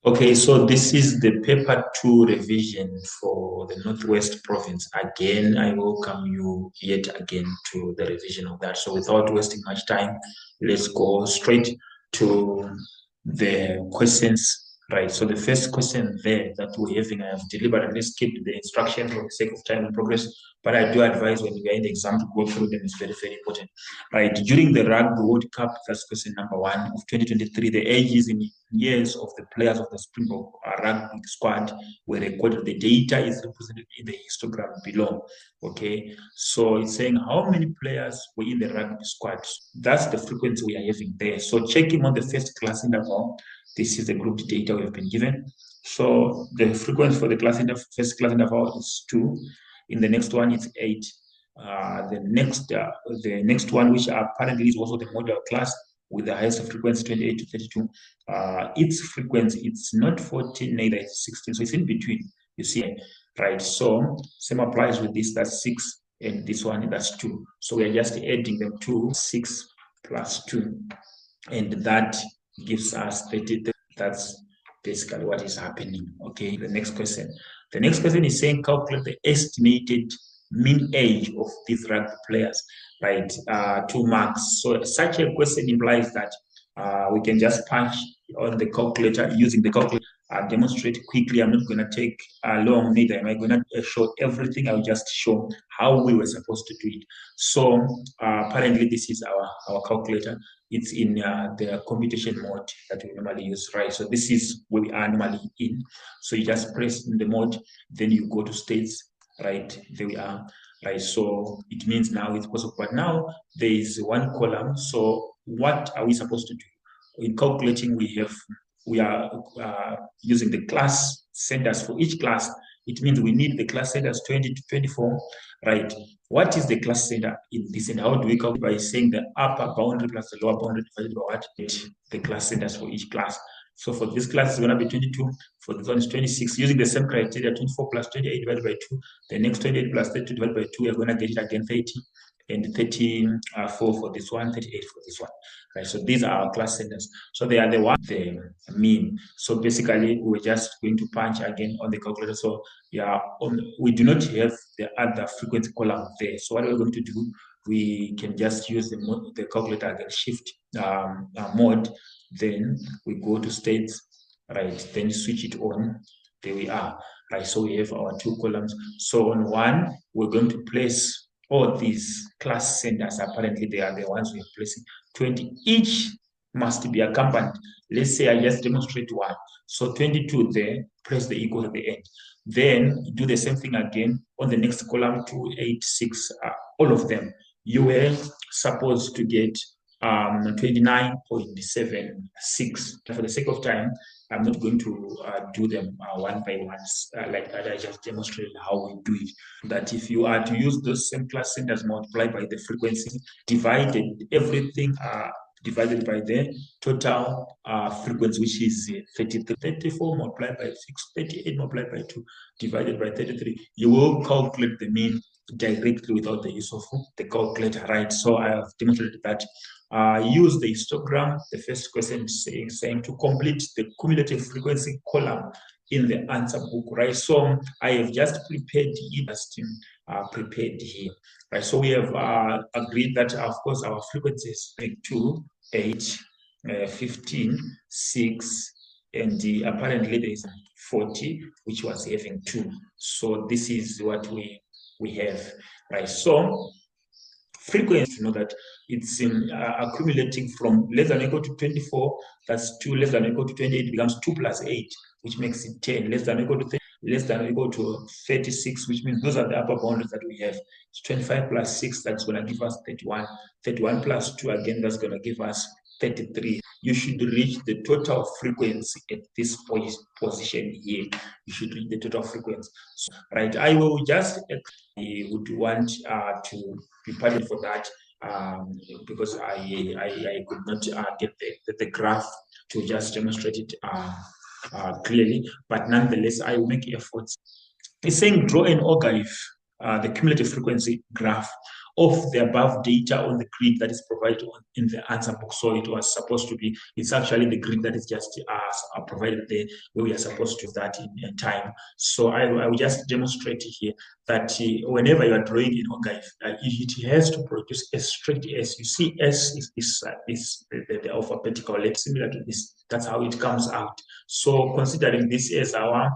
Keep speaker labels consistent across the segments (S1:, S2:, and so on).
S1: Okay, so this is the paper 2 revision for the Northwest Province. Again, I welcome you yet again to the revision of that. So without wasting much time, let's go straight to the questions. Right, so the first question there that we're having, I have deliberately skipped the instructions for the sake of time and progress, but I do advise when you are in the exam to go through them. It's very, very important. Right, during the Rugby World Cup, that's question number 1 of 2023, the ages in years of the players of the Springbok rugby squad were recorded. The data is represented in the histogram below. Okay, so it's saying how many players were in the rugby squad. That's the frequency we are having there. So checking on the first class interval, this is the grouped data we have been given. So the frequency for the first class interval is 2. In the next one, it's 8. The next one, which apparently is also the model class with the highest frequency 28 to 32, its frequency, it's not 14, neither it's 16, so it's in between, you see, right? So same applies with this, that's 6, and this one, that's 2. So we are just adding them to 6 plus 2, and that gives us 33. That's basically what is happening. Okay, the next question. The next question is saying calculate the estimated mean age of these rugby players, right? 2 marks. So such a question implies that we can just punch on the calculator using the calculator. Demonstrate quickly. I'm not going to take long, neither am I going to show everything. I'll just show how we were supposed to do it. So apparently this is our calculator. It's in the computation mode that we normally use, right? So this is where we are normally in. So you just press in the mode, then you go to states, right? There we are, right? So it means now it's possible. But now there is one column. So what are we supposed to do? In calculating, we are using the class centers for each class. It means we need the class centers 20 to 24, right? What is the class center in this, and how do we calculate? By saying the upper boundary plus the lower boundary divided by what? The class centers for each class. So for this class, it's going to be 22. For this one, is 26. Using the same criteria, 24 plus 28 divided by 2. The next 28 plus 32 divided by 2, we're going to get it again 30. And 34 for this one, 38 for this one. Right, so these are our class centers. So they are the one, the mean. So basically, we're just going to punch again on the calculator. So yeah, we do not have the other frequency column there. So what we're going to do, we can just use the calculator again, shift mode. Then we go to states, right? Then switch it on. There we are, right? So we have our 2 columns. So on one, we're going to place all these class centers. Apparently, they are the ones we're placing 20. Each must be accompanied. Let's say I just demonstrate one. So 22 there, press the equal at the end. Then do the same thing again on the next column, 2, 8, 6, all of them. You were supposed to get 29.76. For the sake of time, I'm not going to do them one by one, like I just demonstrated how we do it. That if you are to use those same class centers multiplied by the frequency, divided everything divided by the total frequency, which is 33, 34 multiplied by 6, 38 multiplied by 2, divided by 33. You will calculate the mean directly without the use of the calculator, right? So I have demonstrated that. Use the histogram, the first question saying to complete the cumulative frequency column in the answer book, right? So I have just prepared it as prepared here, right? So we have agreed that, of course, our frequencies are 2, 8, 15, 6, and apparently there is 40, which was having 2. So this is what we have, right? So frequency, to know that it's in accumulating from less than or equal to 24, that's 2, less than or equal to 28 becomes 2 plus 8, which makes it 10, less than or equal to 30, less than or equal to 36, which means those are the upper boundaries that we have. It's 25 plus 6, that's going to give us 31. 31 plus 2, again, that's going to give us 33. You should reach the total frequency at this position here. You should reach the total frequency. So, right, I will just, I would want to be pardoned for that because I could not get the graph to just demonstrate it clearly. But nonetheless, I will make efforts. It's saying draw an auger if the cumulative frequency graph of the above data on the grid that is provided in the answer box. So it was supposed to be, it's actually the grid that is just provided there where we are supposed to start in time. So I will just demonstrate here that whenever you are drawing in Onga, it has to produce a straight S. You see, S is the alphabetical letter similar to this. That's how it comes out. So considering this as our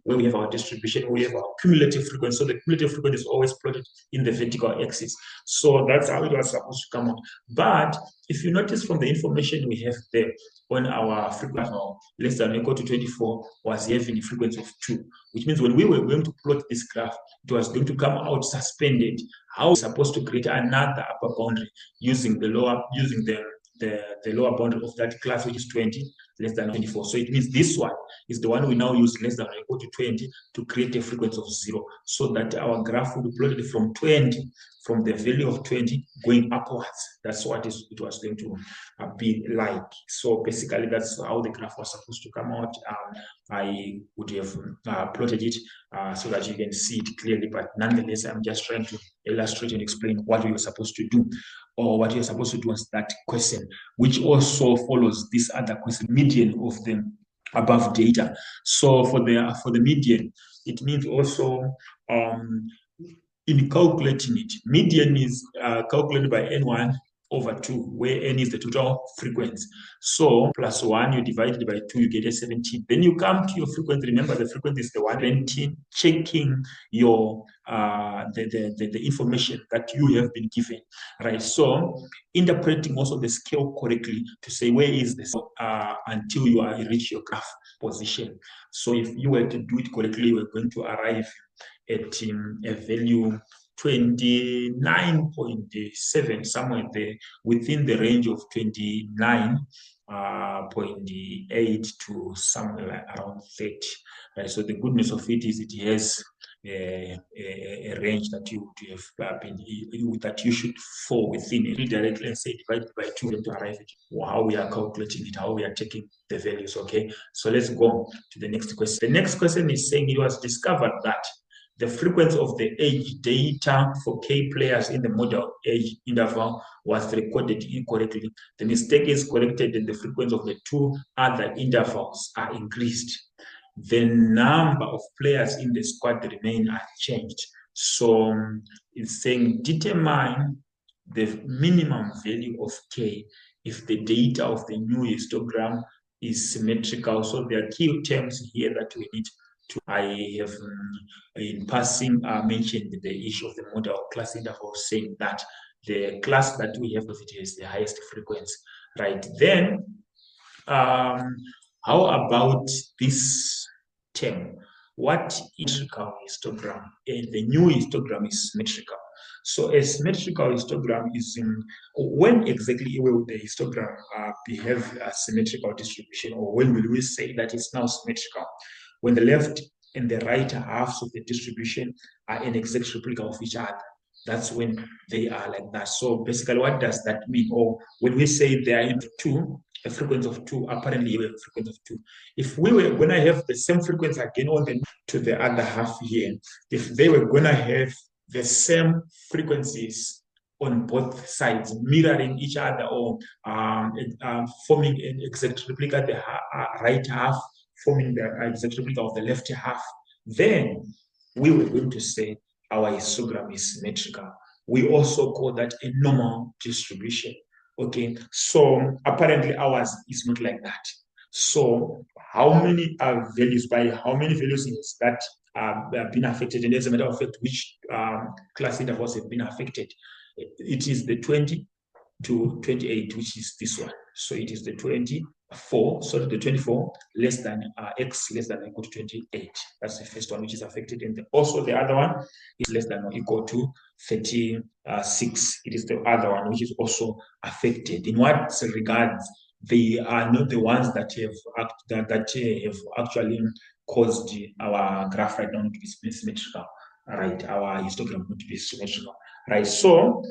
S1: where we have our distribution, we have our cumulative frequency. So the cumulative frequency is always plotted in the vertical axis. So that's how it was supposed to come out. But if you notice from the information we have there on our frequency less than or equal to 24 was having a frequency of 2, which means when we were going to plot this graph, it was going to come out suspended. How are we supposed to create another upper boundary using the lower boundary of that class, which is 20 less than 24. So it means this one is the one we now use less than or equal to 20 to create a frequency of 0, so that our graph will be plotted from 20, from the value of 20 going upwards. That's what it was going to be like. So basically, that's how the graph was supposed to come out. I would have plotted it so that you can see it clearly, but nonetheless, I'm just trying to illustrate and explain what we were supposed to do, or what you're supposed to do on that question, which also follows this other question, median of the above data. So for the median, it means also in calculating it, median is calculated by n1 over 2, where n is the total frequency. So plus 1, you divide it by 2, you get a 17. Then you come to your frequency. Remember, the frequency is the 117, checking your the information that you have been given, right? So interpreting also the scale correctly to say where is this until you reach your graph position. So if you were to do it correctly, we're going to arrive at a value 29.7, somewhere there within the range of 29.8 to somewhere around 30. Right? So the goodness of it is it has a range that you have that you should fall within. Directly and say divided by 2 to arrive at how we are calculating it, how we are taking the values. Okay, so let's go to the next question. The next question is saying it was discovered that the frequency of the age data for K players in the model age interval was recorded incorrectly. The mistake is corrected and the frequency of the 2 other intervals are increased. The number of players in the squad remain unchanged. So it's saying determine the minimum value of K if the data of the new histogram is symmetrical. So there are key terms here that we need to. I have in passing mentioned the issue of the model class interval, saying that the class that we have with it is the highest frequency, right? Then how about this term? What is symmetrical histogram? And the new histogram is symmetrical. So a symmetrical histogram is when exactly will the histogram behave a symmetrical distribution, or when will we say that it's now symmetrical? When the left and the right halves of the distribution are an exact replica of each other. That's when they are like that. So basically, what does that mean? Or when we say they are into 2, a frequency of 2, apparently you have a frequency of 2. If when I have the same frequency again on to the other half here, if they were going to have the same frequencies on both sides, mirroring each other, or forming an exact replica, the right half forming the exact replica of the left half, then we were going to say our histogram is symmetrical. We also call that a normal distribution. Okay, so apparently ours is not like that. So how many values, by how many values is that have been affected? And as a matter of fact, which class intervals have been affected? It is the 20 to 28, which is this one. So it is the 24, so the 24 less than x less than or equal to 28. That's the first one which is affected. And also the other one is less than or equal to 36. It is the other one which is also affected. In what regards, they are not the ones that have actually caused our graph right now to be symmetrical, right? Our histogram not to be symmetrical, right? So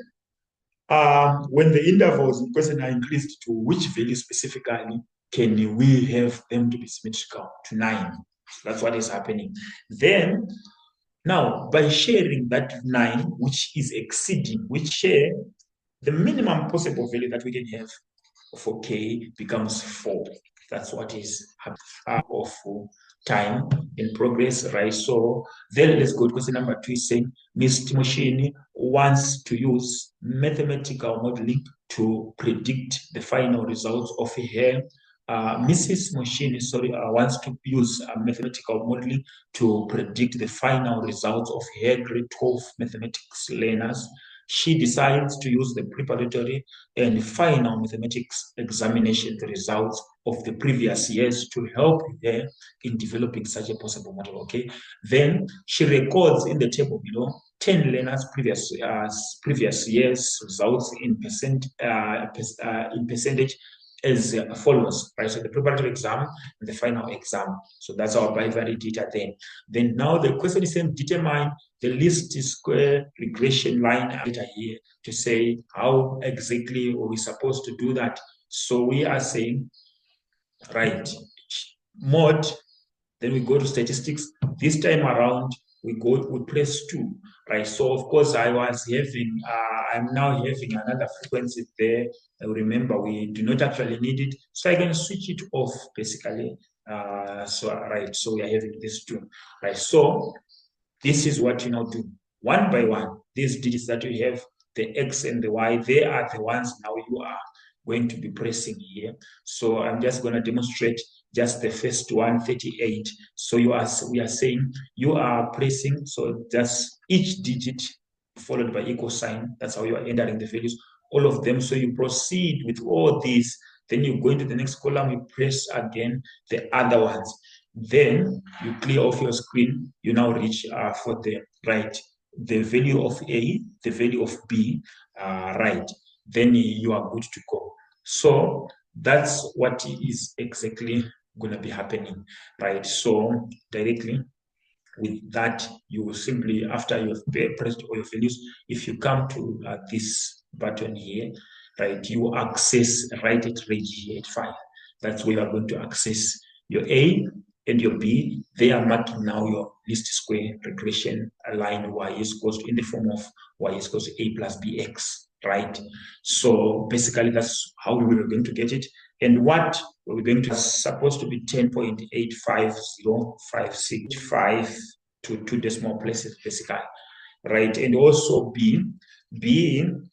S1: when the intervals in question are increased to which value specifically can we have them to be symmetrical? To 9. So that's what is happening. Then Now, by sharing that 9, which is exceeding, we share the minimum possible value that we can have for k becomes 4. That's what is of time in progress, right? So then let's go to question number 2. Is saying Ms. Timoshini wants to use mathematical modeling to predict the final results of her. Mrs. Moshini, wants to use mathematical modeling to predict the final results of her grade 12 mathematics learners. She decides to use the preparatory and final mathematics examination results of the previous years to help her in developing such a possible model. Okay, then she records in the table below 10 learners previous years results in percentage as follows, right? So the preparatory exam and the final exam. So that's our bivariate data then. Then now the question is saying determine the least square regression line data here to say how exactly are we supposed to do that. So we are saying, right, mod, then we go to statistics. This time around, we press 2, right? So of course I'm now having another frequency there. Remember, we do not actually need it, so I can switch it off basically. So we are having this 2, right? So this is what you now do. One by one, these digits that you have, the X and the Y, they are the ones now you are going to be pressing here. So I'm just going to demonstrate just the first one, 38. So we are saying you are pressing, so just each digit followed by equal sign. That's how you are entering the values, all of them. So you proceed with all these. Then you go into the next column, you press again the other ones. Then you clear off your screen. You now reach for the right, the value of A, the value of B, right. Then you are good to go. So that's what is exactly going to be happening, right? So directly with that, you will simply, after you have pressed all your values, if you come to this button here, right, you access right at range here at 5. That's where you are going to access your A and your B. They are marking now your least square regression line y is equals to, in the form of y is equals to a plus bx, right? So basically that's how we were going to get it. And what we're going to supposed to be 10.85056 to 2 decimal places basically, right? And also B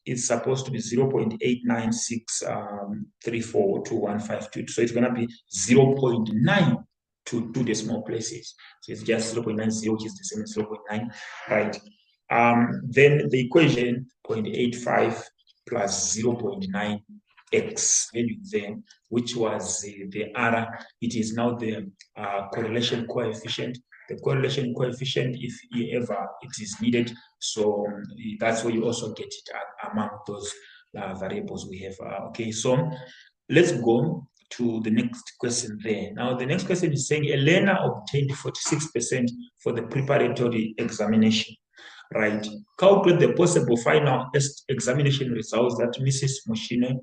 S1: is supposed to be 0.896342152. So it's going to be 0.9 to 2 decimal places. So it's just 0.90, which is the same as 0.9, right? Then the equation 0.85 plus 0.9x value there, which was the R, it is now the correlation coefficient. The correlation coefficient, if ever it is needed, so that's where you also get it among those variables we have. Okay, so let's go to the next question there. Now, the next question is saying a learner obtained 46% for the preparatory examination, right? Calculate the possible final examination results that Mrs. Moshine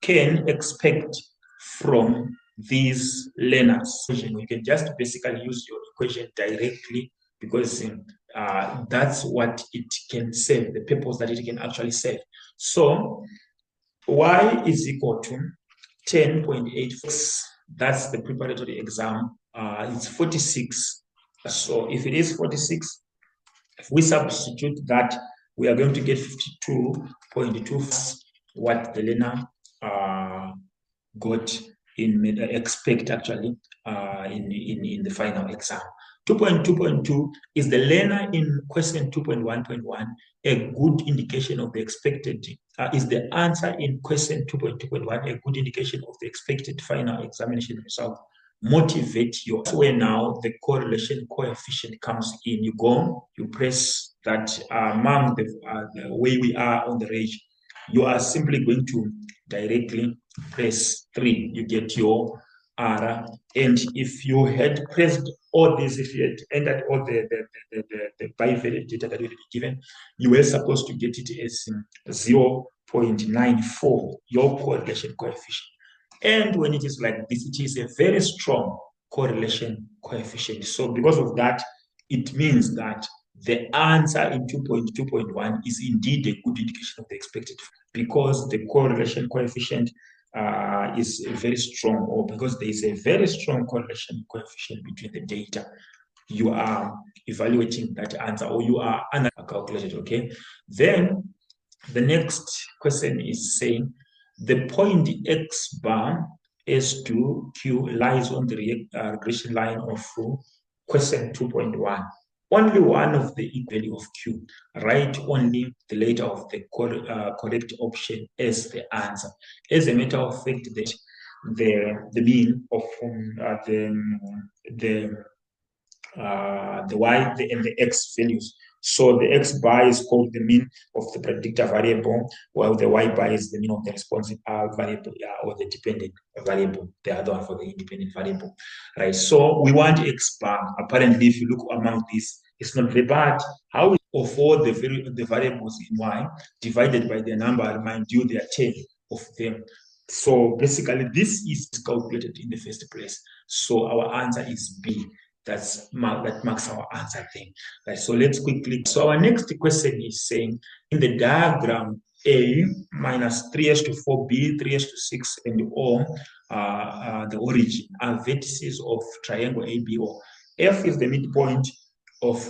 S1: can expect from these learners. You can just basically use your equation directly because that's what it can serve, the purpose that it can actually serve. So y is equal to 10.86. That's the preparatory exam. It's 46. So if it is 46, if we substitute that, we are going to get 52.2, what the learner got expect actually in the final exam. 2.2.2 is the learner in question 2.1.1 a good indication of the expected, is the answer in question 2.2.1 a good indication of the expected final examination result? Motivate your, where now the correlation coefficient comes in. You go, you press that among the way we are on the range, you are simply going to directly press 3. You get your R. And if you had pressed all this, if you had entered all the bivariate data that you had given, you were supposed to get it as 0.94, your correlation coefficient. And when it is like this, it is a very strong correlation coefficient. So because of that, it means that the answer in 2.2.1 is indeed a good indication of the expected, because the correlation coefficient is very strong, or because there is a very strong correlation coefficient between the data you are evaluating that answer, or you are calculated. Okay, then the next question is saying the point x bar S2 Q lies on the regression line of question 2.1. Only one of the value of Q. Write only the letter of the correct option as the answer. As a matter of fact, the mean of the y and the x values. So the x bar is called the mean of the predictor variable, while the y bar is the mean of the responsive variable, or the dependent variable, the other one for the independent variable, right? So we want x bar. Apparently, if you look among these, it's not very bad. How of all the variables in y divided by the number, remind you there are 10 of them. So basically, this is calculated in the first place. So our answer is B. That marks our answer thing. Right, so let's quickly. So our next question is saying in the diagram A minus 3s to 4b, 3s to 6, and O, the origin are vertices of triangle ABO. F is the midpoint of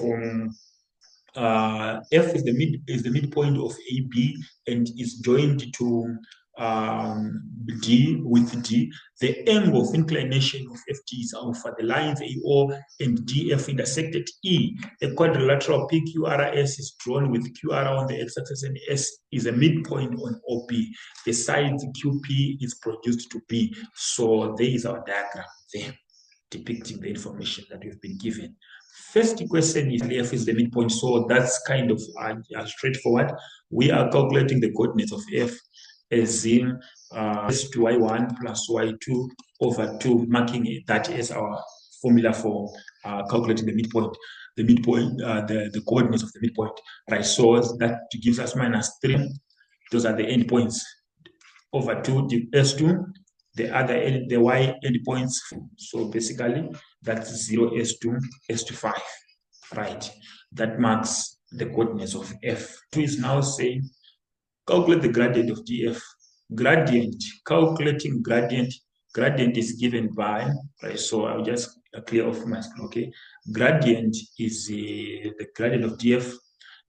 S1: F is the midpoint of AB and is joined to D with D. The angle of inclination of FT is alpha. The lines AO and DF intersected E. A quadrilateral PQRS is drawn with QR on the x-axis and S is a midpoint on OP. The sides QP is produced to B. So there is our diagram there depicting the information that we've been given. First question is F is the midpoint, so that's kind of straightforward. We are calculating the coordinates of F as in S to y1 plus y2 over 2, marking that as our formula for calculating the midpoint. The coordinates of the midpoint, right? So that gives us minus 3. Those are the endpoints over 2 S2. The y endpoints. So basically, that's 0 S2, S2 5, right? That marks the coordinates of F. 2 is now saying, calculate the gradient of DF. Gradient, calculating gradient. Gradient is given by, right? So I'll just clear off my screen, okay? Gradient is the gradient of DF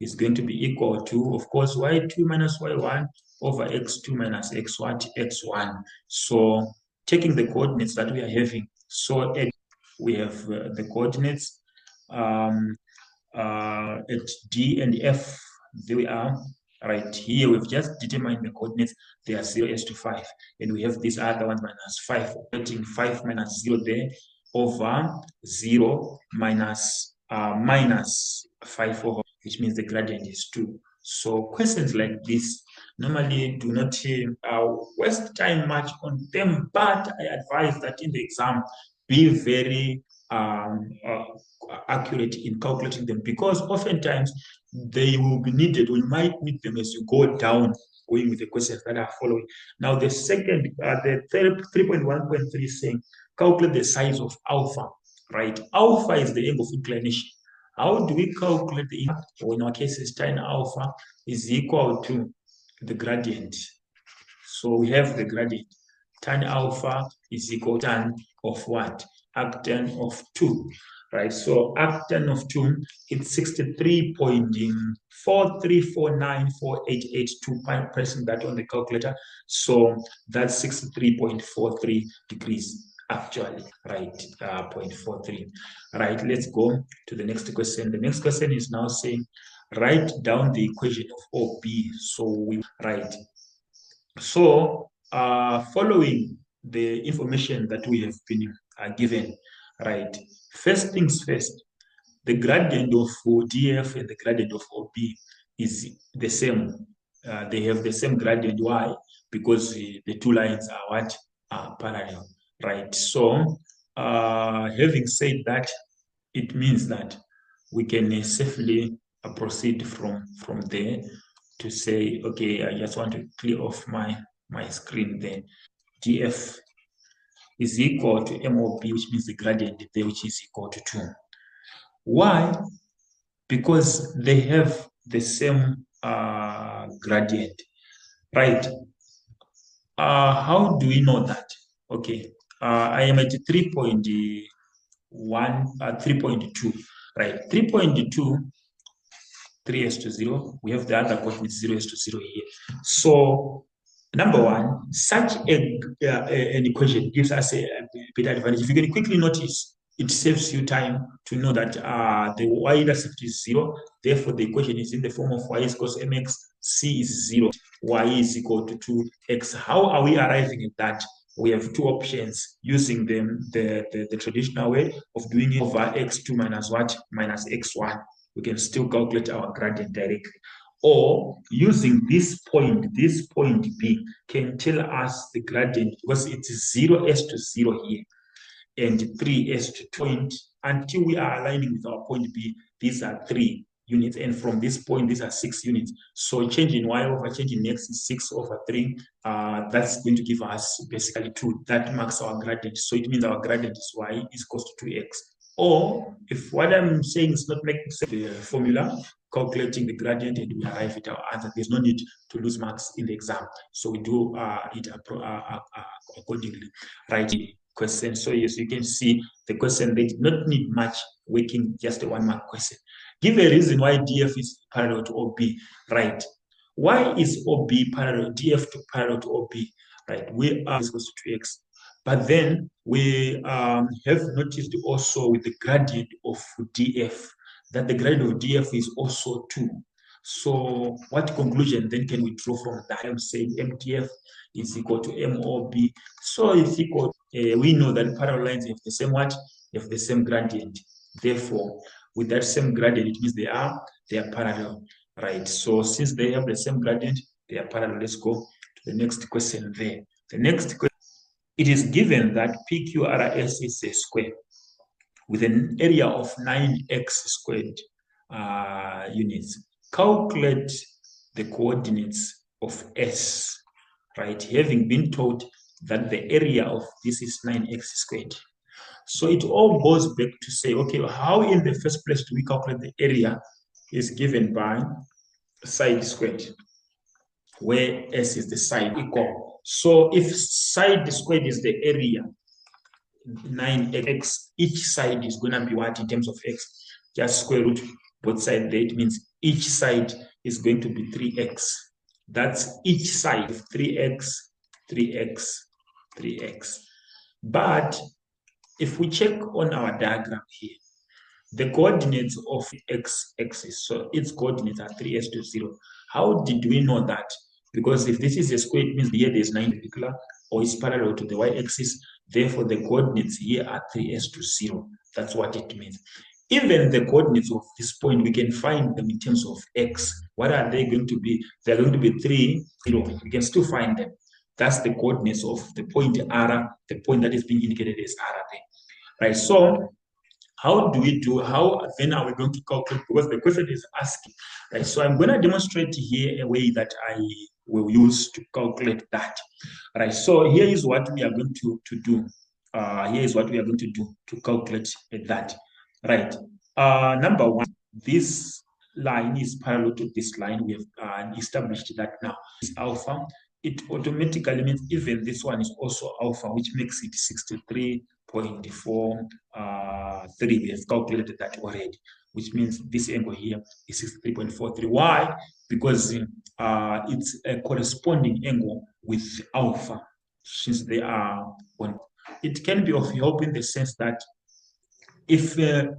S1: is going to be equal to, of course, y2 minus y1 over x2 minus x1, x1. So taking the coordinates that we are having, so we have the coordinates at D and F. There we are. Right here, we've just determined the coordinates. They are 0 S to 5. And we have this other one minus 5. Putting 5 minus 0 there over 0 minus 5 over, which means the gradient is 2. So questions like this normally do not waste time much on them, but I advise that in the exam, be very accurate in calculating them, because oftentimes they will be needed, or you might need them as you go down, going with the questions that are following. Now, the 3.1.3 is saying calculate the size of alpha, right? Alpha is the angle of inclination. How do we calculate the, or in our case, is tan alpha is equal to the gradient. So we have the gradient. Tan alpha is equal to tan of what? Arctan of 2, right? So arctan of 2, it's 63.4349488 by pressing that on the calculator. So that's 63.43 degrees actually, right? 0.43. Right, let's go to the next question. The next question is now saying, write down the equation of OB. So we write. So following the information that we have been given, right? First things first, the gradient of DF and the gradient of OB is the same. They have the same gradient. Why? Because the two lines are what? Are parallel, right? So having said that, it means that we can safely proceed from there to say, okay, I just want to clear off my screen there. DF is equal to MOB, which means the gradient there, which is equal to 2. Why? Because they have the same gradient, right? How do we know that? Okay, I am at 3.1, 3.2, right? 3.2, 3:0. We have the other coordinate 0:0 here. So, number one, such an equation gives us a beta advantage. If you can quickly notice, it saves you time to know that the y-intercept is 0. Therefore, the equation is in the form of y is equal to mx, c is 0, y is equal to 2x. How are we arriving at that? We have two options using the traditional way of doing it over x2 minus what? Minus x1. We can still calculate our gradient directly. Or using this point B can tell us the gradient because it's 0:0 here and 3:2 point until we are aligning with our point B. These are 3 units, and from this point, these are 6 units. So changing y over changing x is 6/3. That's going to give us basically 2. That marks our gradient. So it means our gradient is y is equal to 2x. Or if what I'm saying is not making sense, the formula, calculating the gradient, and we arrive at our answer. There's no need to lose marks in the exam. So we do it accordingly, right? Question. So yes, you can see the question, they did not need much working, just a 1-mark question. Give a reason why DF is parallel to OB, right? Why is OB parallel, DF to parallel to OB, right? We are equals to 2x. But then we have noticed also with the gradient of DF that the gradient of DF is also 2. So what conclusion then can we draw from that? I'm saying MDF is equal to MOB. So it's equal, we know that parallel lines have the same what? They have the same gradient. Therefore, with that same gradient, it means they are parallel, right? So since they have the same gradient, they are parallel. Let's go to the next question there. The next question, it is given that PQRS is a square with an area of 9x squared units. Calculate the coordinates of S, right? Having been told that the area of this is 9x squared. So it all goes back to say, okay, how in the first place do we calculate the area is given by side squared, where S is the side equal. So if side squared is the area, 9x, each side is going to be what in terms of x? Just square root both sides there. It means each side is going to be 3x. That's each side, 3x, 3x, 3x. But if we check on our diagram here, the coordinates of x-axis, so its coordinates are 3:0. How did we know that? Because if this is a square, it means here there's 9 particular, or it's parallel to the y-axis. Therefore, the coordinates here are 3:0. That's what it means. Even the coordinates of this point, we can find them in terms of x. What are they going to be? They're going to be 3, 0. We can still find them. That's the coordinates of the point R, the point that is being indicated as R there. Right? So how do we do, how then are we going to calculate? Because the question is asking, right? So I'm going to demonstrate here a way that I will use to calculate that, right? So here is what we are going to do. Here is what we are going to do to calculate that, right? Number one, this line is parallel to this line. We have established that now. It's alpha. It automatically means even this one is also alpha, which makes it 63.43. We have calculated that already, which means this angle here is 63.43. Why? Because it's a corresponding angle with alpha, since they are one. It can be of help in the sense that if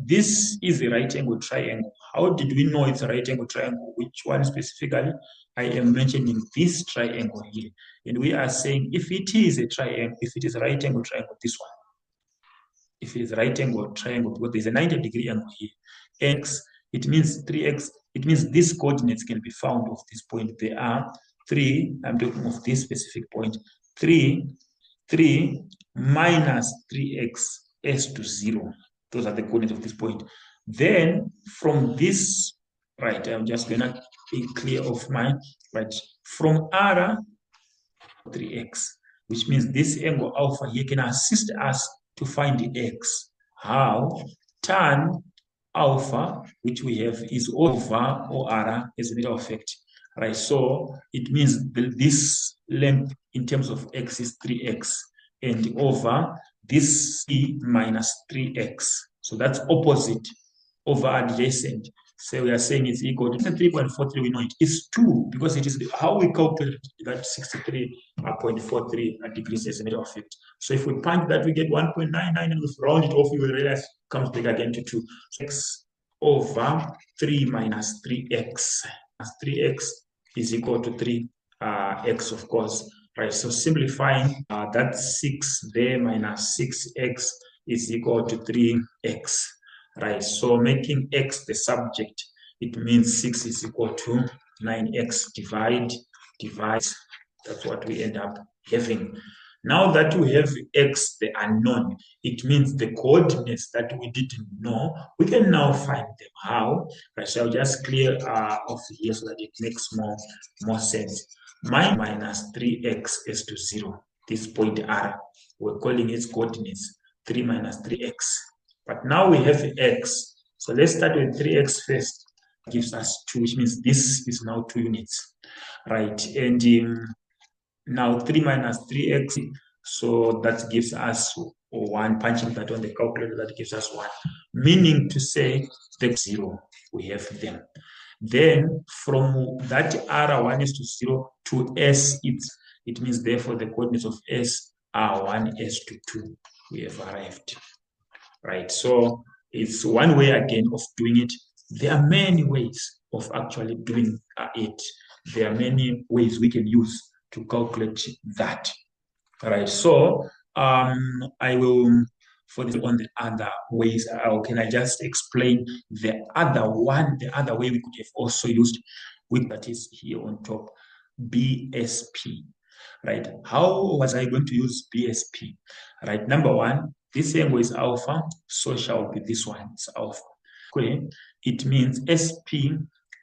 S1: this is a right angle triangle, how did we know it's a right angle triangle? Which one specifically? I am mentioning this triangle here. And we are saying if it is a triangle, if it is a right angle triangle, this one. If it is a right angle triangle, because there's a 90-degree angle here. X, it means 3x. It means these coordinates can be found of this point. They are 3, I'm talking of this specific point, 3 minus 3x s to 0. Those are the coordinates of this point. Then from this, right, I'm just going to be clear of mine, right, from R 3x, which means this angle alpha here can assist us to find the x. How? Tan alpha, which we have, is over OR as a matter of fact, right? So it means this length in terms of x is 3x, and over this c minus 3x. So that's opposite over adjacent. So we are saying it's equal to 3.43. We know it is 2 because it is how we calculate that 63.43 degrees as a matter of fact. So if we punch that, we get 1.99, and we round it off, we will realize it comes back again to 2. So x over 3 minus 3x. 3x is equal to 3x, of course. Right, so simplifying that 6 there minus 6x is equal to 3x. Right, so making x the subject, it means 6 is equal to 9x divide. That's what we end up having. Now that we have x, the unknown, it means the coordinates that we didn't know, we can now find them. How? Right, so I'll just clear off here so that it makes more sense. Minus 3x is to 0. This point R, we're calling its coordinates 3 minus 3x. But now we have x. So let's start with 3x first. It gives us 2, which means this is now 2 units. Right, and now 3 minus 3x, so that gives us 1. Punching that on the calculator, that gives us 1. Meaning to say the 0, we have them. Then from that R1 is to 0 to S, it means therefore the coordinates of S are 1, S to 2. We have arrived. Right, so it's one way again of doing it. There are many ways of actually doing it. There are many ways we can use to calculate that. All right, so I will, for this on the other ways, can I just explain the other way we could have also used with that is here on top, BSP. Right, how was I going to use BSP? Right, number one, this angle is alpha, so shall be this one, it's alpha. Okay, it means SP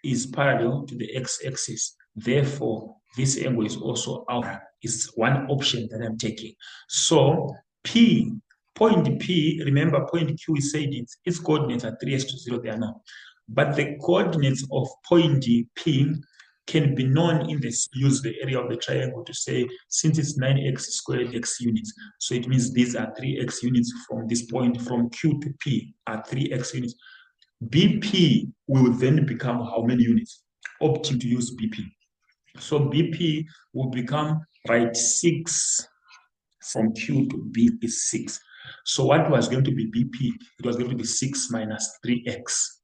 S1: is parallel to the x-axis. Therefore, this angle is also alpha. It's one option that I'm taking. So point P, remember point Q, we said its coordinates are 3x to 0, they are not. But the coordinates of point P can be known in this, use the area of the triangle to say, since it's 9x squared x units, so it means these are 3x units from this point, from Q to P are 3x units. BP will then become how many units? Opting to use BP. So BP will become, right, 6 from Q to B is 6. So what was going to be BP? It was going to be 6 minus 3x,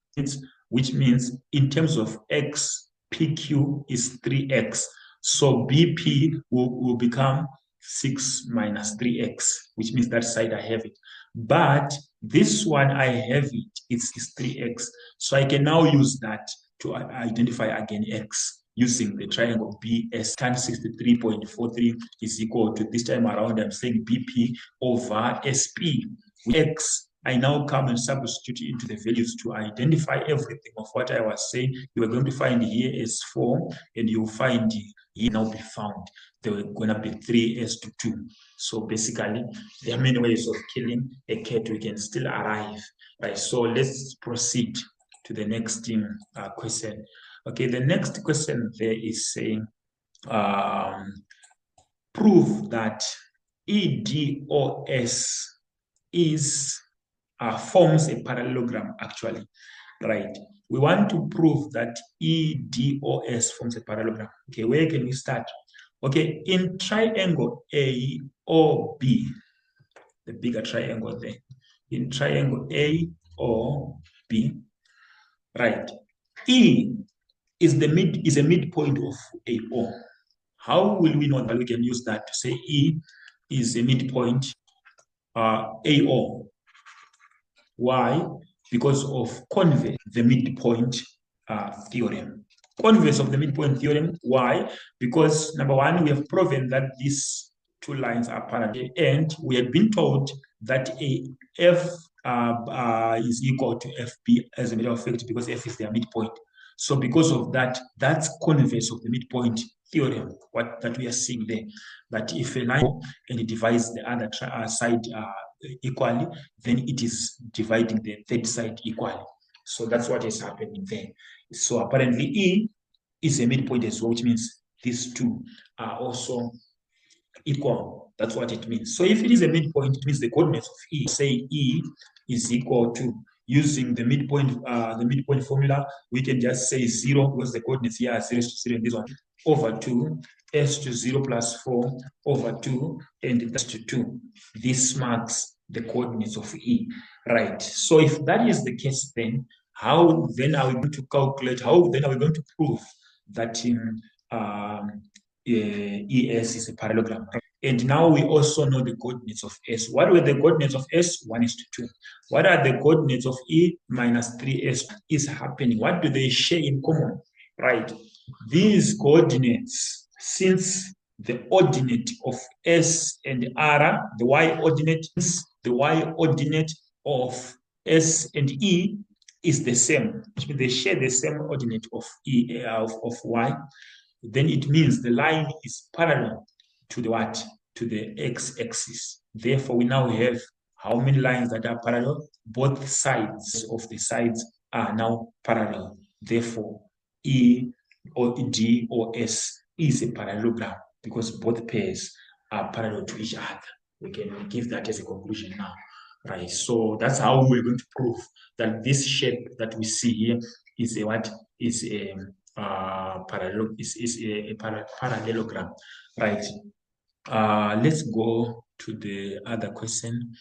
S1: which means in terms of x, PQ is 3x. So BP will become 6 minus 3x, which means that side I have it. But this one I have it, it's 3x. So I can now use that to identify again x using the triangle BS. Tan 63.43 is equal to, this time around I'm saying BP over SP. With x, I now come and substitute into the values to identify everything of what I was saying. You are going to find here is 4, and you'll find here now be found. There were going to be 3s to 2. So basically, there are many ways of killing a cat. We can still arrive. Right. So let's proceed to the next question. Okay, the next question there is saying, prove that EDOS is forms a parallelogram actually, right? We want to prove that EDOS forms a parallelogram. Okay, where can we start? Okay, in triangle AOB, the bigger triangle there, in triangle AOB, right? E is a midpoint of AO. How will we know that? We can use that to say E is a midpoint AO. Why? Because of converse, the midpoint theorem. Converse of the midpoint theorem. Why? Because number one, we have proven that these two lines are parallel, and we have been told that F is equal to FP as a matter of fact, because F is their midpoint. So because of that, that's converse of the midpoint theorem, what that we are seeing there. That if a line and it divides the other side equally, then it is dividing the third side equally. So that's what is happening there. So apparently E is a midpoint as well, which means these two are also equal. That's what it means. So if it is a midpoint, it means the coordinates of E, say E is equal to, using the midpoint formula, we can just say 0, because the coordinates here are 0 to 0 in this one, over 2, s to 0 plus 4 over 2, and that's to 2. This marks the coordinates of E, right? So if that is the case, then how then are we going to calculate, how then are we going to prove that ES is a parallelogram? And now we also know the coordinates of S. What were the coordinates of S? 1 is to 2. What are the coordinates of E? Minus 3S is happening. What do they share in common? Right. These coordinates, since the ordinate of S and R, the y ordinate of S and E is the same. Which means they share the same ordinate of E of Y. Then it means the line is parallel to the what? To the x-axis. Therefore, we now have how many lines that are parallel? Both sides of the sides are now parallel. Therefore, E or D or S is a parallelogram because both pairs are parallel to each other. We can give that as a conclusion now, right? So that's how we're going to prove that this shape that we see here is a what? Is a parallelogram, right? Let's go to the other question.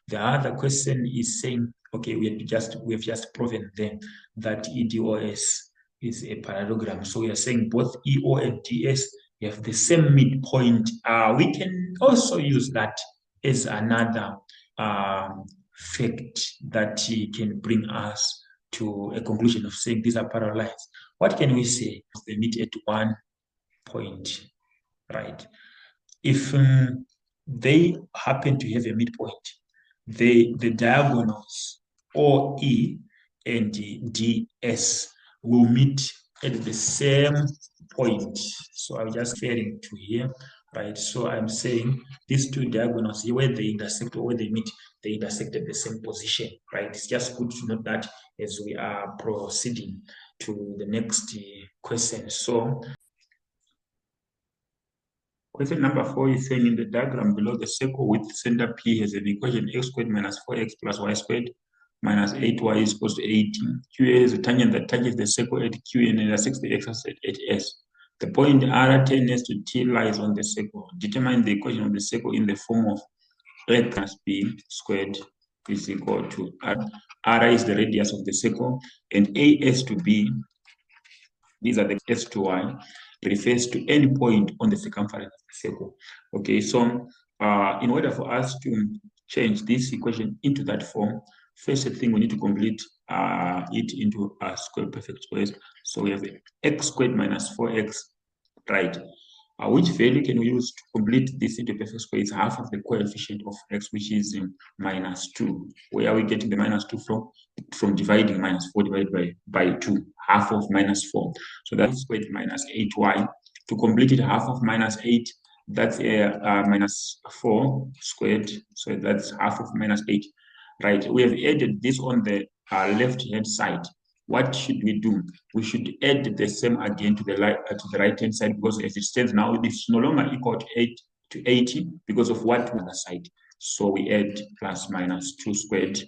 S1: The other question is saying, okay, we have just proven then that EDOS is a parallelogram. So we are saying both EO and DS have the same midpoint. We can also use that as another fact that can bring us to a conclusion of saying these are parallel lines. What can we say? They meet at 1 point, right? If they happen to have a midpoint, the diagonals OE and DS will meet at the same point. So I'm just referring to here, right? So I'm saying these two diagonals here, where they intersect or where they meet, they intersect at the same position, right? It's just good to note that as we are proceeding to the next question. So question number 4 is saying in the diagram below, the circle with center P has an equation x squared minus 4x plus y squared minus 8y is equals to 18. QA is a tangent that touches the circle at Q and intersects the x at S. The point R 10 next to T lies on the circle. Determine the equation of the circle in the form of x plus b squared is equal to R. R is the radius of the circle, and AS to B, these are the S to Y, refers to any point on the circumference of the circle. Okay, so in order for us to change this equation into that form, first thing we need to complete it into a square perfect squares. So we have x squared minus 4x, right? Which value can we use to complete this into perfect square? It's half of the coefficient of x, which is minus 2. Where are we getting the minus 2 from? From dividing minus 4 divided by 2, half of minus 4. So that's squared minus 8y. To complete it, half of minus 8, that's minus 4 squared. So that's half of minus 8, right? We have added this on the left-hand side. What should we do? We should add the same again to the right hand side, because as it stands now, it's no longer equal to 8 to 80 because of what on the side. So we add plus minus 2 squared,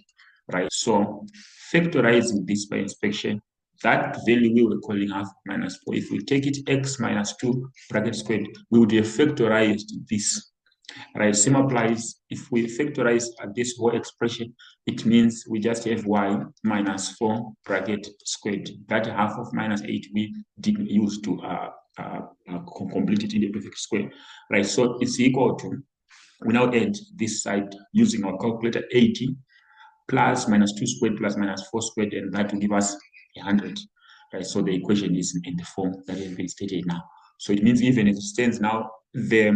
S1: right? So factorizing this by inspection, that value we were calling half minus 4. If we take it x minus 2 bracket squared, we would have factorized this. Right, same applies. If we factorize this whole expression, it means we just have y minus 4 bracket squared. That half of minus 8 we didn't use to complete it in the perfect square. Right, so it's equal to, we now add this side using our calculator, 80 plus minus 2 squared plus minus 4 squared, and that will give us 100. Right, so the equation is in the form that has been stated now. So it means even as it stands now, the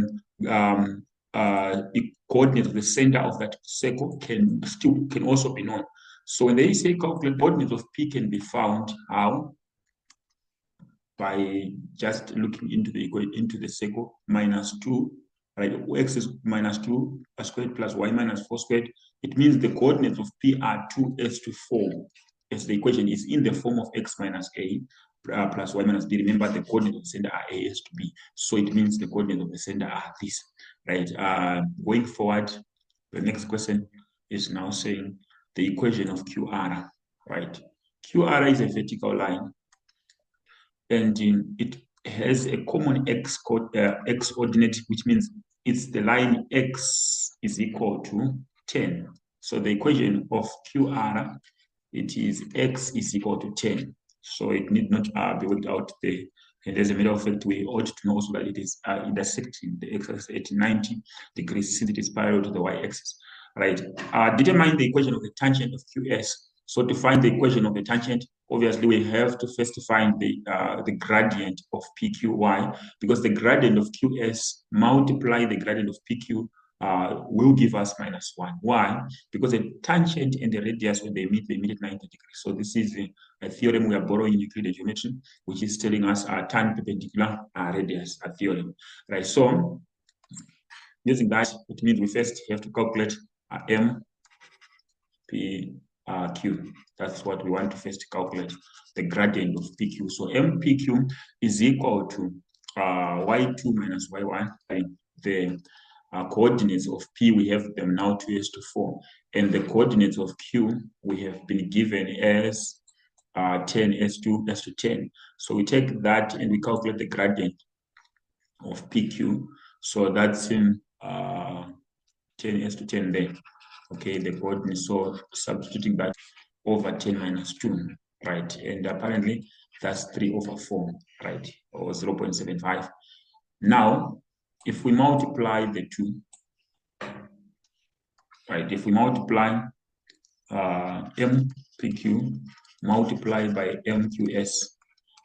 S1: coordinate of the center of that circle can also be known. So when they say calculate coordinates of P can be found, how? By just looking into the circle, minus 2, right? X is minus 2 squared plus y minus 4 squared. It means the coordinates of P are 2s to 4. as the equation is in the form of x minus a plus y minus b. Remember, the coordinates of the center are a, s to b. So it means the coordinates of the center are this, right? Going forward, the next question is now saying the equation of QR, right? QR is a vertical line, and it has a common x coordinate, which means it's the line x is equal to 10. So the equation of QR, it is x is equal to 10. So it need not be worked out there. And as a matter of fact, we ought to know also that it is intersecting the x-axis at 90 degrees since it is parallel to the y-axis, right? Determine the equation of the tangent of QS. So to find the equation of the tangent, obviously we have to first find the gradient of PQY, because the gradient of QS multiply the gradient of PQ will give us -1. Why? Because the tangent and the radius, when they meet at 90 degrees. So this is a theorem we are borrowing in Euclidean geometry, which is telling us tan perpendicular radius, a theorem, right? So using that, it means we first have to calculate M, P, Q. That's what we want to first calculate, the gradient of PQ. So MPQ is equal to y2 minus y1. The coordinates of P, we have them now 2:4. And the coordinates of Q, we have been given as 10 s to 10. So we take that and we calculate the gradient of PQ. So that's in 10 s to 10 there. Okay, the coordinates. So substituting that over 10 minus 2, right? And apparently that's 3/4, right? Or 0.75. Now, if we multiply the two, right? If we multiply MPQ multiplied by MQS,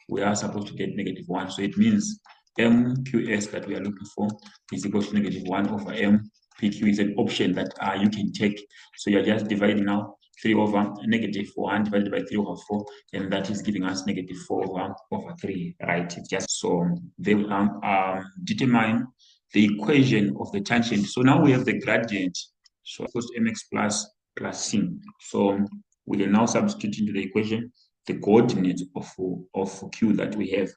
S1: we are supposed to get -1. So it means MQS that we are looking for is equal to -1/M. PQ is an option that you can take. So you're just dividing now 3/-1 divided by 3/4, and that is giving us -4/3, right? It's just so they will determine the equation of the tangent. So now we have the gradient. So equals to mx plus c. So we can now substitute into the equation the coordinate of Q that we have.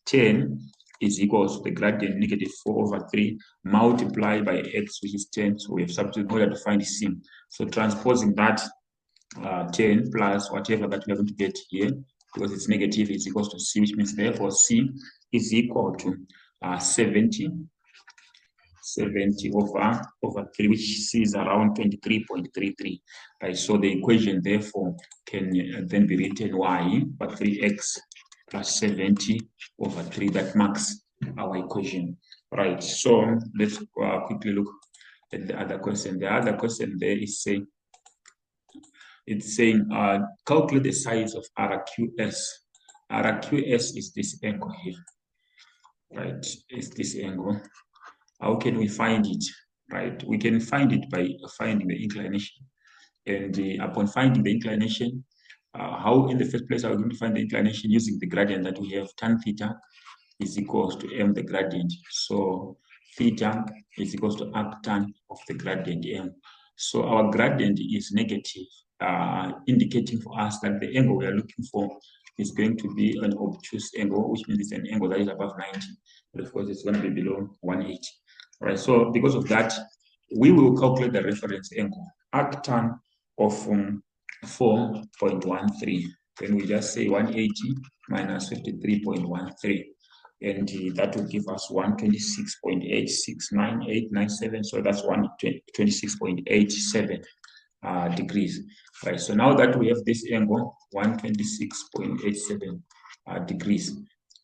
S1: 10 is equal to the gradient -4/3 multiplied by x, which is 10. So we have substituted in order to find c. So transposing that 10 plus whatever that we are going to get here, because it's negative, is equal to c, which means therefore c is equal to 70 over 3, which c is around 23.33, right? So the equation therefore can then be written y, but 3x plus 70/3, that marks our equation, right? So let's quickly look at the other question. The other question there is saying, it's saying calculate the size of RQS. RQS is this angle here, right? Is this angle. How can we find it, right? We can find it by finding the inclination. And upon finding the inclination, how in the first place are we going to find the inclination? Using the gradient that we have. Tan theta is equals to m, the gradient. So theta is equals to arctan of the gradient m. So our gradient is negative, indicating for us that the angle we are looking for is going to be an obtuse angle, which means it's an angle that is above 90. But of course, it's going to be below 180. Right, so because of that, we will calculate the reference angle, arctan of 4.13. Then we just say 180 minus 53.13, and that will give us 126.869897. So that's 126.87 degrees. Right, so now that we have this angle, 126.87 degrees,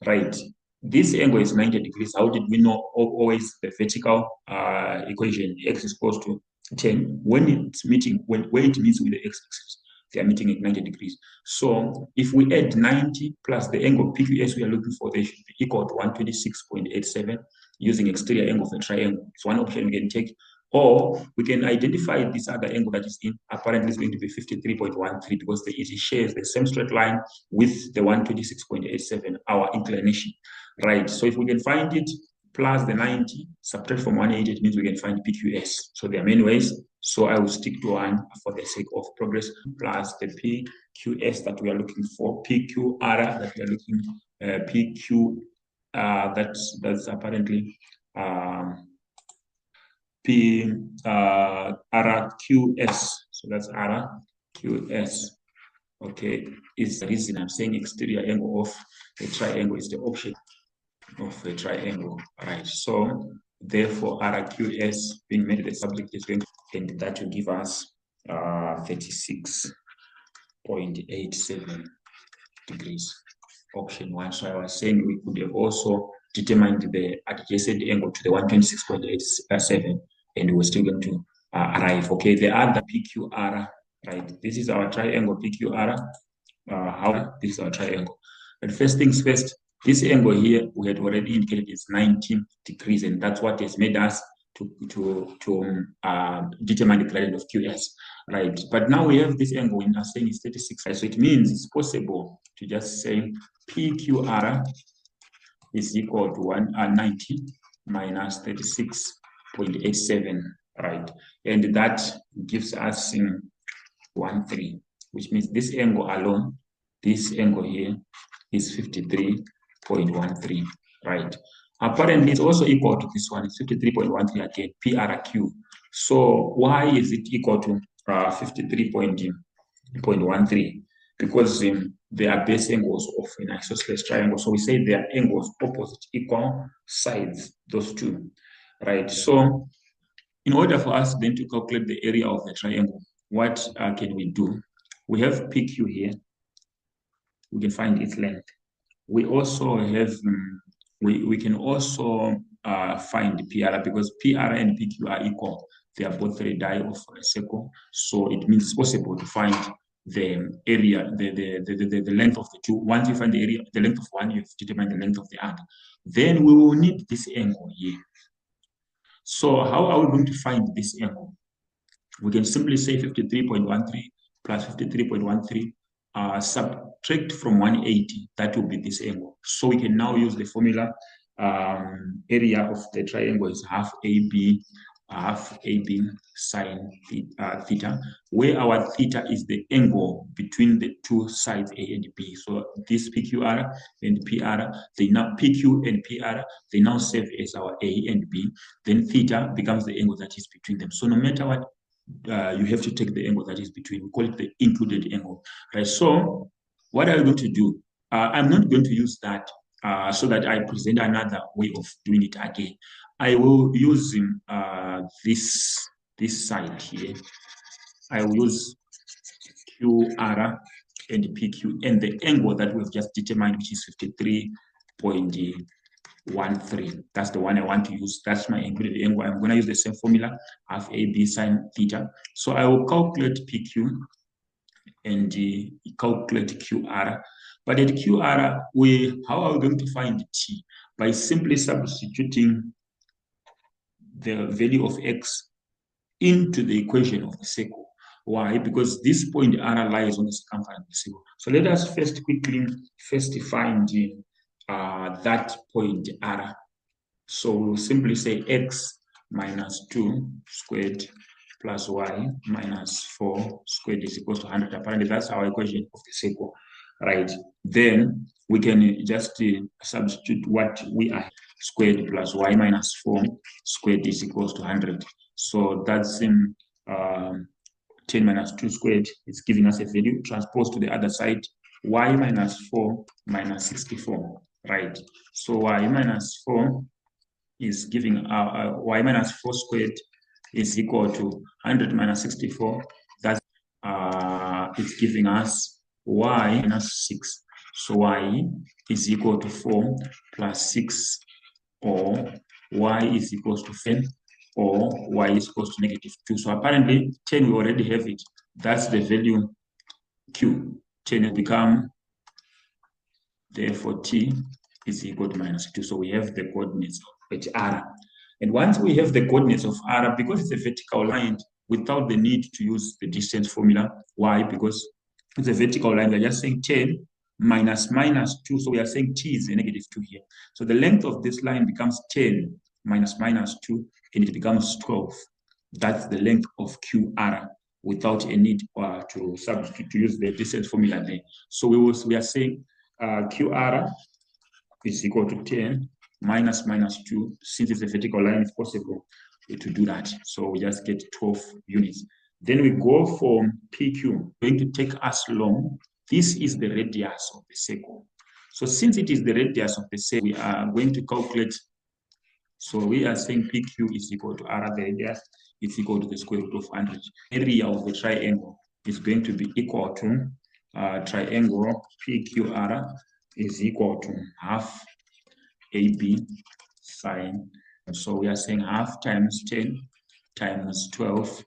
S1: right? This angle is 90 degrees. How did we know always the vertical equation x is equals to 10 when it's meeting, when it meets with the x-axis? They are meeting at 90 degrees. So if we add 90 plus the angle PQS we are looking for, they should be equal to 126.87 using exterior angle of a triangle. It's one option we can take. Or we can identify this other angle that is in, apparently is going to be 53.13, because it shares the same straight line with the 126.87, our inclination, right? So if we can find it, plus the 90, subtract from 180, it means we can find PQS. So there are many ways. So I will stick to one for the sake of progress, plus the PQS that we are looking for, PQR that we are looking, PQ, that's apparently RQS. So that's RQS. Okay, is the reason I'm saying exterior angle of a triangle is the option of a triangle, right? So therefore RQS being made the subject is going to, and that will give us 36.87 degrees. Option 1. So I was saying we could have also determined the adjacent angle to the 126.87, and we're still going to arrive. Okay, the other PQR, right? This is our triangle PQR. How this is our triangle. But first things first, this angle here we had already indicated is 90 degrees, and that's what has made us to determine the gradient of QS, right? But now we have this angle, we are saying it's 36, right? So it means it's possible to just say PQR is equal to 190 minus 36.87, right? And that gives us 13, which means this angle alone, this angle here is 53.13, right? Apparently, it's also equal to this one. It's 53.13 again, PRQ. So why is it equal to 53.13? Because they are base angles of an isosceles triangle. So we say they are angles opposite equal sides, those two, right? So in order for us then to calculate the area of the triangle, what can we do? We have PQ here. We can find its length. We also have, we can also find PR, because PR and PQ are equal. They are both radii of a circle. So it means it's possible to find the area, the length of the two. Once you find the area, the length of one, you've determined the length of the other. Then we will need this angle here. So how are we going to find this angle? We can simply say 53.13 plus 53.13, subtract from 180, that will be this angle. So we can now use the formula, area of the triangle is half AB sine theta, where our theta is the angle between the two sides A and B. So this PQR and PR, PQ and PR, they now serve as our A and B. Then theta becomes the angle that is between them. So no matter what, you have to take the angle that is between. We call it the included angle, right? So what are we going to do? I'm not going to use that so that I present another way of doing it again. I will use this side here. I will use QR and PQ and the angle that we've just determined, which is 53.13. That's the one I want to use. That's my included angle. I'm going to use the same formula, half AB sine theta. So I will calculate PQ and calculate QR. But at QR, how are we going to find T? By simply substituting the value of X into the equation of the circle. Why? Because this point R lies on the circumference of the circle. So let us quickly find that point R. So we'll simply say X minus 2 squared plus Y minus 4 squared is equals to 100. Apparently, that's our equation of the circle, right? Then we can just substitute what we are, squared plus Y minus 4 squared is equals to 100. So that's 10 minus 2 squared. It's giving us a value. Transpose to the other side, Y minus 4 minus 64, right? So Y minus 4 is giving Y minus 4 squared is equal to 100 minus 64. That's it's giving us Y minus 6. So Y is equal to 4 plus 6, or Y is equals to 10, or Y is equals to negative 2. So apparently 10, we already have it. That's the value Q. 10 will become, therefore T is equal to minus 2. So we have the coordinates of HR. And once we have the coordinates of R, because it's a vertical line, without the need to use the distance formula. Why? Because it's a vertical line. We're just saying 10 minus minus 2. So we are saying t is a negative 2 here. So the length of this line becomes 10 minus minus 2, and it becomes 12. That's the length of QR without a need to substitute, to use the distance formula there. So we are saying QR is equal to 10 minus minus 2. Since it's a vertical line, it's possible to do that. So we just get 12 units. Then we go for PQ, going to take us long. This is the radius of the circle. So since it is the radius of the circle, we are going to calculate. So we are saying PQ is equal to R, the radius, is equal to the square root of 100. Area of the triangle is going to be equal to triangle PQR is equal to half AB sine. So we are saying half times 10 times 12,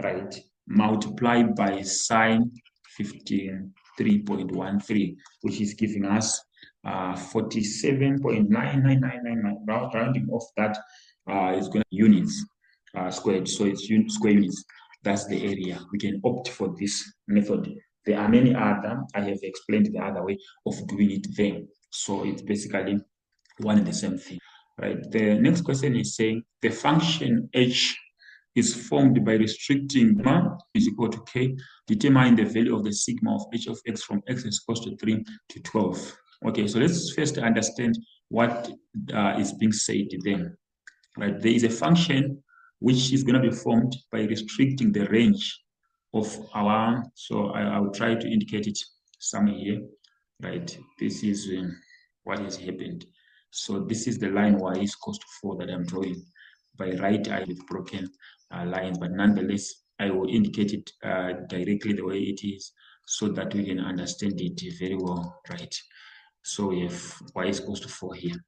S1: right, multiplied by sine 53.13, which is giving us 47.99999. Rounding off that is going to units squared. So it's square units. That's the area. We can opt for this method. There are many other. I have explained the other way of doing it there. So it's basically one and the same thing, right? The next question is saying the function h is formed by restricting sigma is equal to k, determine the value of the sigma of h of x from x is equal to 3 to 12. Okay, so let's first understand what is being said then, right? There is a function which is going to be formed by restricting the range of our, so I will try to indicate it somewhere here, right? This is what has happened. So this is the line y is equal to 4 that I'm drawing. By right eye with broken lines, but nonetheless, I will indicate it directly the way it is so that we can understand it very well, right? So we have y is equal to 4 here.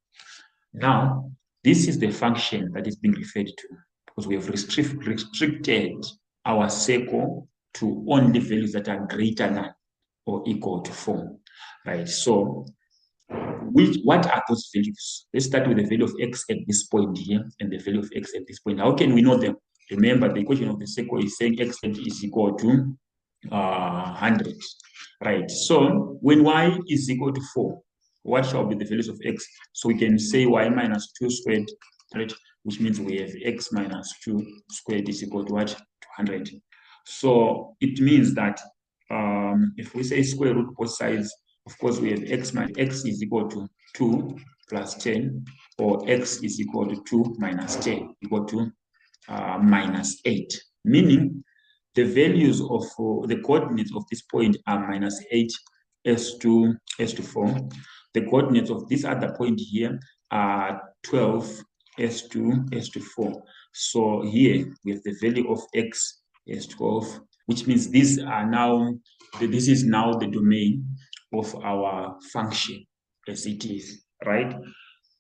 S1: Now, this is the function that is being referred to because we have restricted our circle to only values that are greater than or equal to 4, right? So what are those values? Let's start with the value of x at this point here and the value of x at this point. How can we know them? Remember, the equation of the circle is saying x is equal to 100, right? So when y is equal to 4, what shall be the values of x? So we can say y minus 2 squared, right? Which means we have x minus 2 squared is equal to what? 200. So it means that if we say square root both sides, of course, we have x minus x is equal to 2 plus 10, or x is equal to 2 minus 10, equal to minus 8. Meaning, the values of the coordinates of this point are minus 8 s2 4. The coordinates of this other point here are 12 s2 4. So here we have the value of x is 12, which means these are now, this is now the domain of our function as it is, right?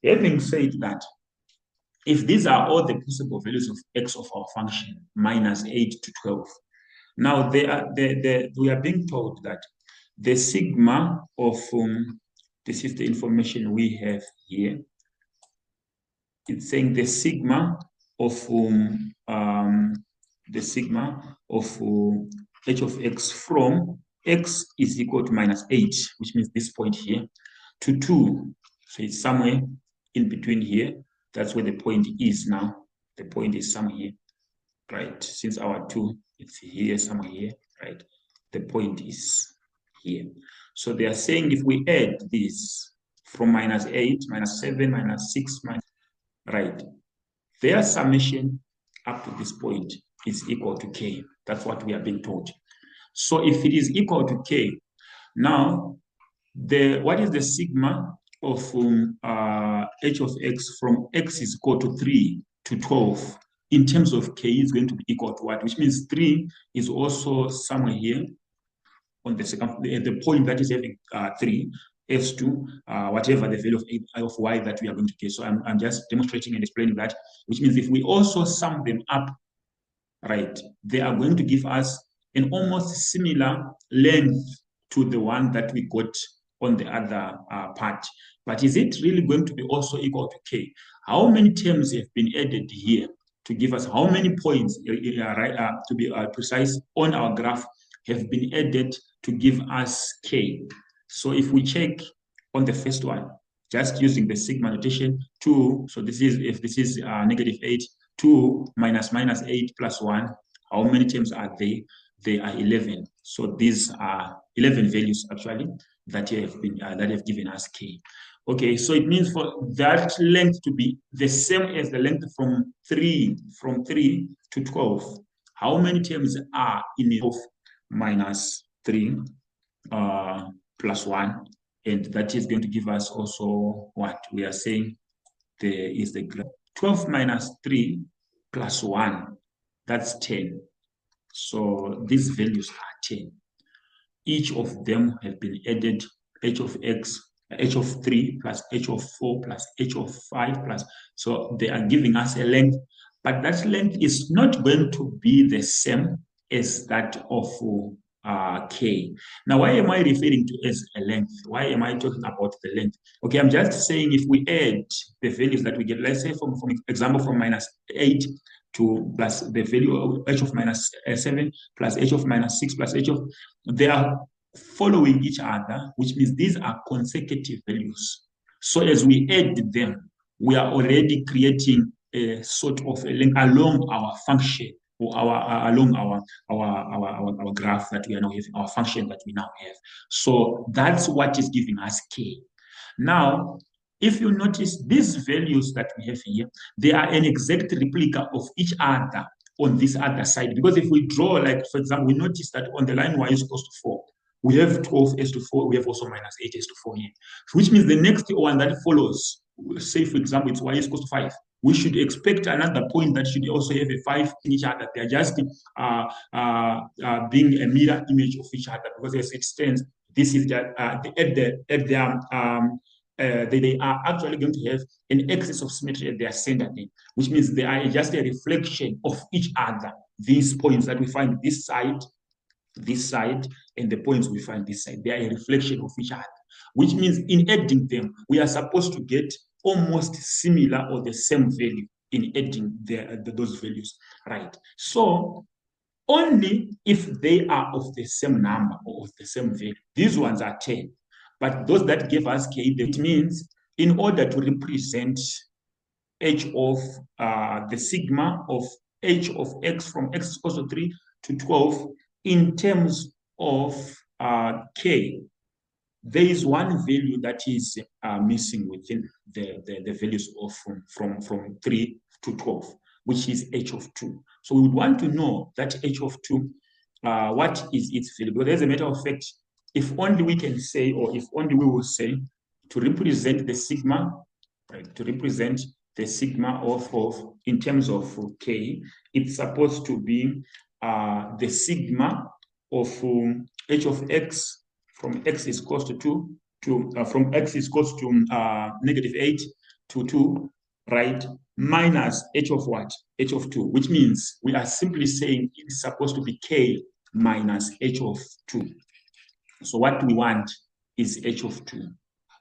S1: Having said that, if these are all the possible values of x of our function, minus 8 to 12, now we are being told that the sigma of, this is the information we have here. It's saying the sigma of h of x from x is equal to minus 8, which means this point here, to 2. So it's somewhere in between here. That's where the point is now. The point is somewhere here, right? Since our 2, it's here, somewhere here, right? The point is here. So they are saying if we add this from minus 8, minus 7, minus 6, right, their summation up to this point is equal to k. That's what we are being told. So if it is equal to k, now what is the sigma of h of x from x is equal to 3 to 12 in terms of k is going to be equal to what? Which means 3 is also somewhere here on the second, the point that is having 3 s2, whatever the value of y that we are going to get. So I'm just demonstrating and explaining that, which means if we also sum them up, right, they are going to give us an almost similar length to the one that we got on the other part. But is it really going to be also equal to k? How many terms have been added here to give us how many points, to be precise, on our graph have been added to give us k? So if we check on the first one, just using the sigma notation, 2, so this is, if this is negative 8, 2 minus 8 plus 1, how many terms are they? They are 11. So these are 11 values actually that have given us k. Okay, so it means for that length to be the same as the length from 3 to 12. How many terms are in 12 minus 3 plus 1? And that is going to give us also what we are saying there is the 12 minus 3 plus 1. That's 10. So these values are 10. Each of them have been added, h of x, h of 3 plus h of 4 plus h of 5 plus. So they are giving us a length, but that length is not going to be the same as that of k. Now, why am I referring to as a length? Why am I talking about the length? Okay, I'm just saying if we add the values that we get, let's say from example from minus 8 to plus the value of h of minus 7 plus h of minus 6 plus h of, they are following each other, which means these are consecutive values. So as we add them, we are already creating a sort of a length along our function, or along our graph that we are now having, our function that we now have. So that's what is giving us k. Now, if you notice these values that we have here, they are an exact replica of each other on this other side. Because if we draw, like, for example, we notice that on the line y is equals to 4, we have 12 as to 4, we have also minus 8 as to 4 here. Which means the next one that follows, say, for example, it's y is equals to 5. We should expect another point that should also have a 5 in each other. They're just being a mirror image of each other, because as it stands, this is that they are actually going to have an axis of symmetry at their center, which means they are just a reflection of each other. These points that we find this side, and the points we find this side, they are a reflection of each other, which means in adding them, we are supposed to get almost similar or the same value in adding those values, right? So only if they are of the same number or of the same value. These ones are 10. But those that give us k, it means in order to represent h of the sigma of h of x from x equals to 3 to 12 in terms of k, there is one value that is missing within the values of from 3 to 12, which is h of 2. So we would want to know that h of 2, what is its value? Because as a matter of fact, if only we can say, or if only we will say, to represent the sigma, right, to represent the sigma of in terms of k, it's supposed to be the sigma of h of x from x is equals to 2 to from x is equals to negative 8 to 2, right, minus h of what? H of 2, which means we are simply saying it's supposed to be k minus h of 2. So what we want is h of 2.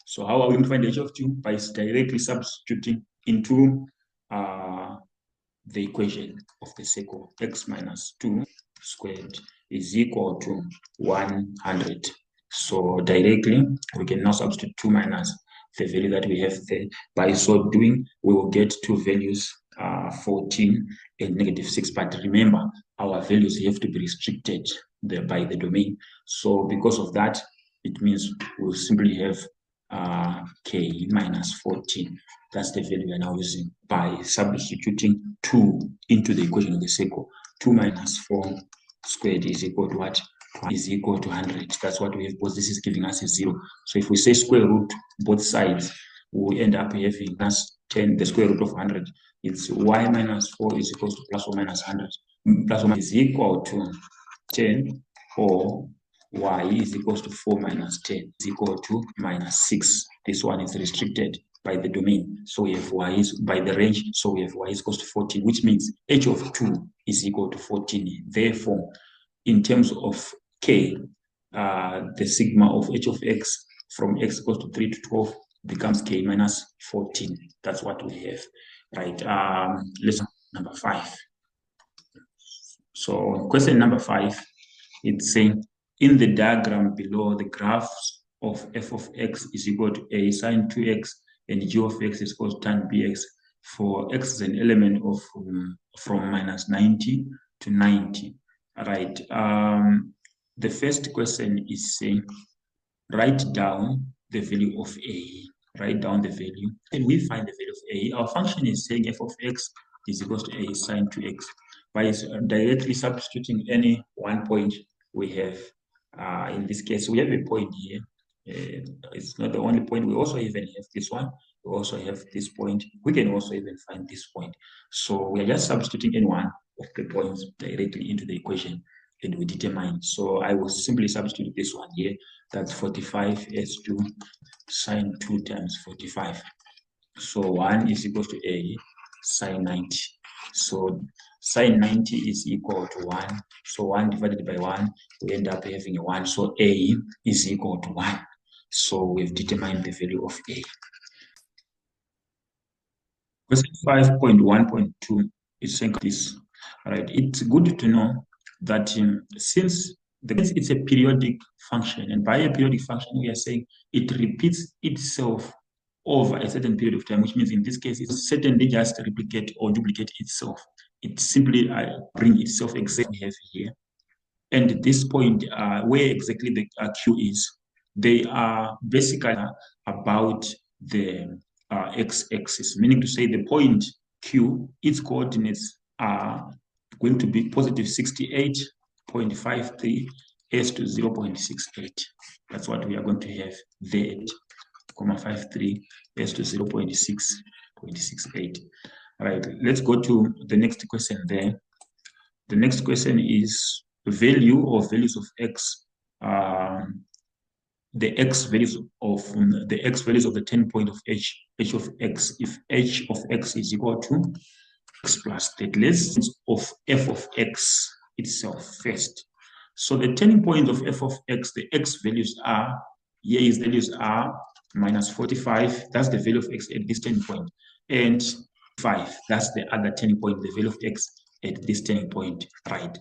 S1: So how are we going to find h of 2? By directly substituting into the equation of the circle. X minus 2 squared is equal to 100. So directly, we can now substitute 2 minus the value that we have there. By so doing, we will get two values, 14 and negative 6. But remember, our values have to be restricted by the domain. So because of that, it means we'll simply have k minus 14. That's the value we are now using by substituting 2 into the equation of the circle. 2 minus 4 squared is equal to what? Is equal to 100. That's what we have, because this is giving us a 0. So if we say square root both sides, we end up having us 10, the square root of 100. It's y minus 4 is equal to plus or minus 100. Plus or minus is equal to 10, or y is equals to 4 minus 10 is equal to minus 6. This one is restricted by the domain. So we have y is by the range. So we have y is equals to 14, which means h of 2 is equal to 14. Therefore, in terms of k, the sigma of h of x from x equals to 3 to 12 becomes k minus 14. That's what we have, right? Lesson number 5. So question number 5, it's saying, in the diagram below, the graphs of f of x is equal to a sine 2x, and g of x is equal to tan bx for x is an element of from minus 90 to 90. Right. The first question is saying write down the value of a. Write down the value, and we find the value of a. Our function is saying f of x is equal to a sine 2x. By directly substituting any 1 point we have, in this case, we have a point here. It's not the only point. We also even have this one. We also have this point. We can also even find this point. So we are just substituting any one of the points directly into the equation, and we determine. So I will simply substitute this one here. That's 45 as to sine 2 times 45. So 1 is equal to a sine 90. So sine 90 is equal to 1. So 1 divided by 1, we end up having a 1. So a is equal to 1. So we've determined the value of a. Question 5.1.2 is saying this. All right. It's good to know that since it's a periodic function, and by a periodic function, we are saying it repeats itself over a certain period of time, which means in this case, it certainly just replicate or duplicate itself. It simply brings itself exactly we have here. And this point, where exactly the Q is, they are basically about the x-axis, meaning to say the point Q, its coordinates are going to be positive 68.53 as to 0.68. That's what we are going to have there, 53 as to 0.668. All right, let's go to the next question there. The next question is value or values of x, the x values of the 10 point of h of x. If h of x is equal to x plus that, let's of f of x itself first. So the turning point of f of x, the x values are, here is values are minus 45, that's the value of x at this turning point, and 5, that's the other turning point, the value of x at this turning point, right?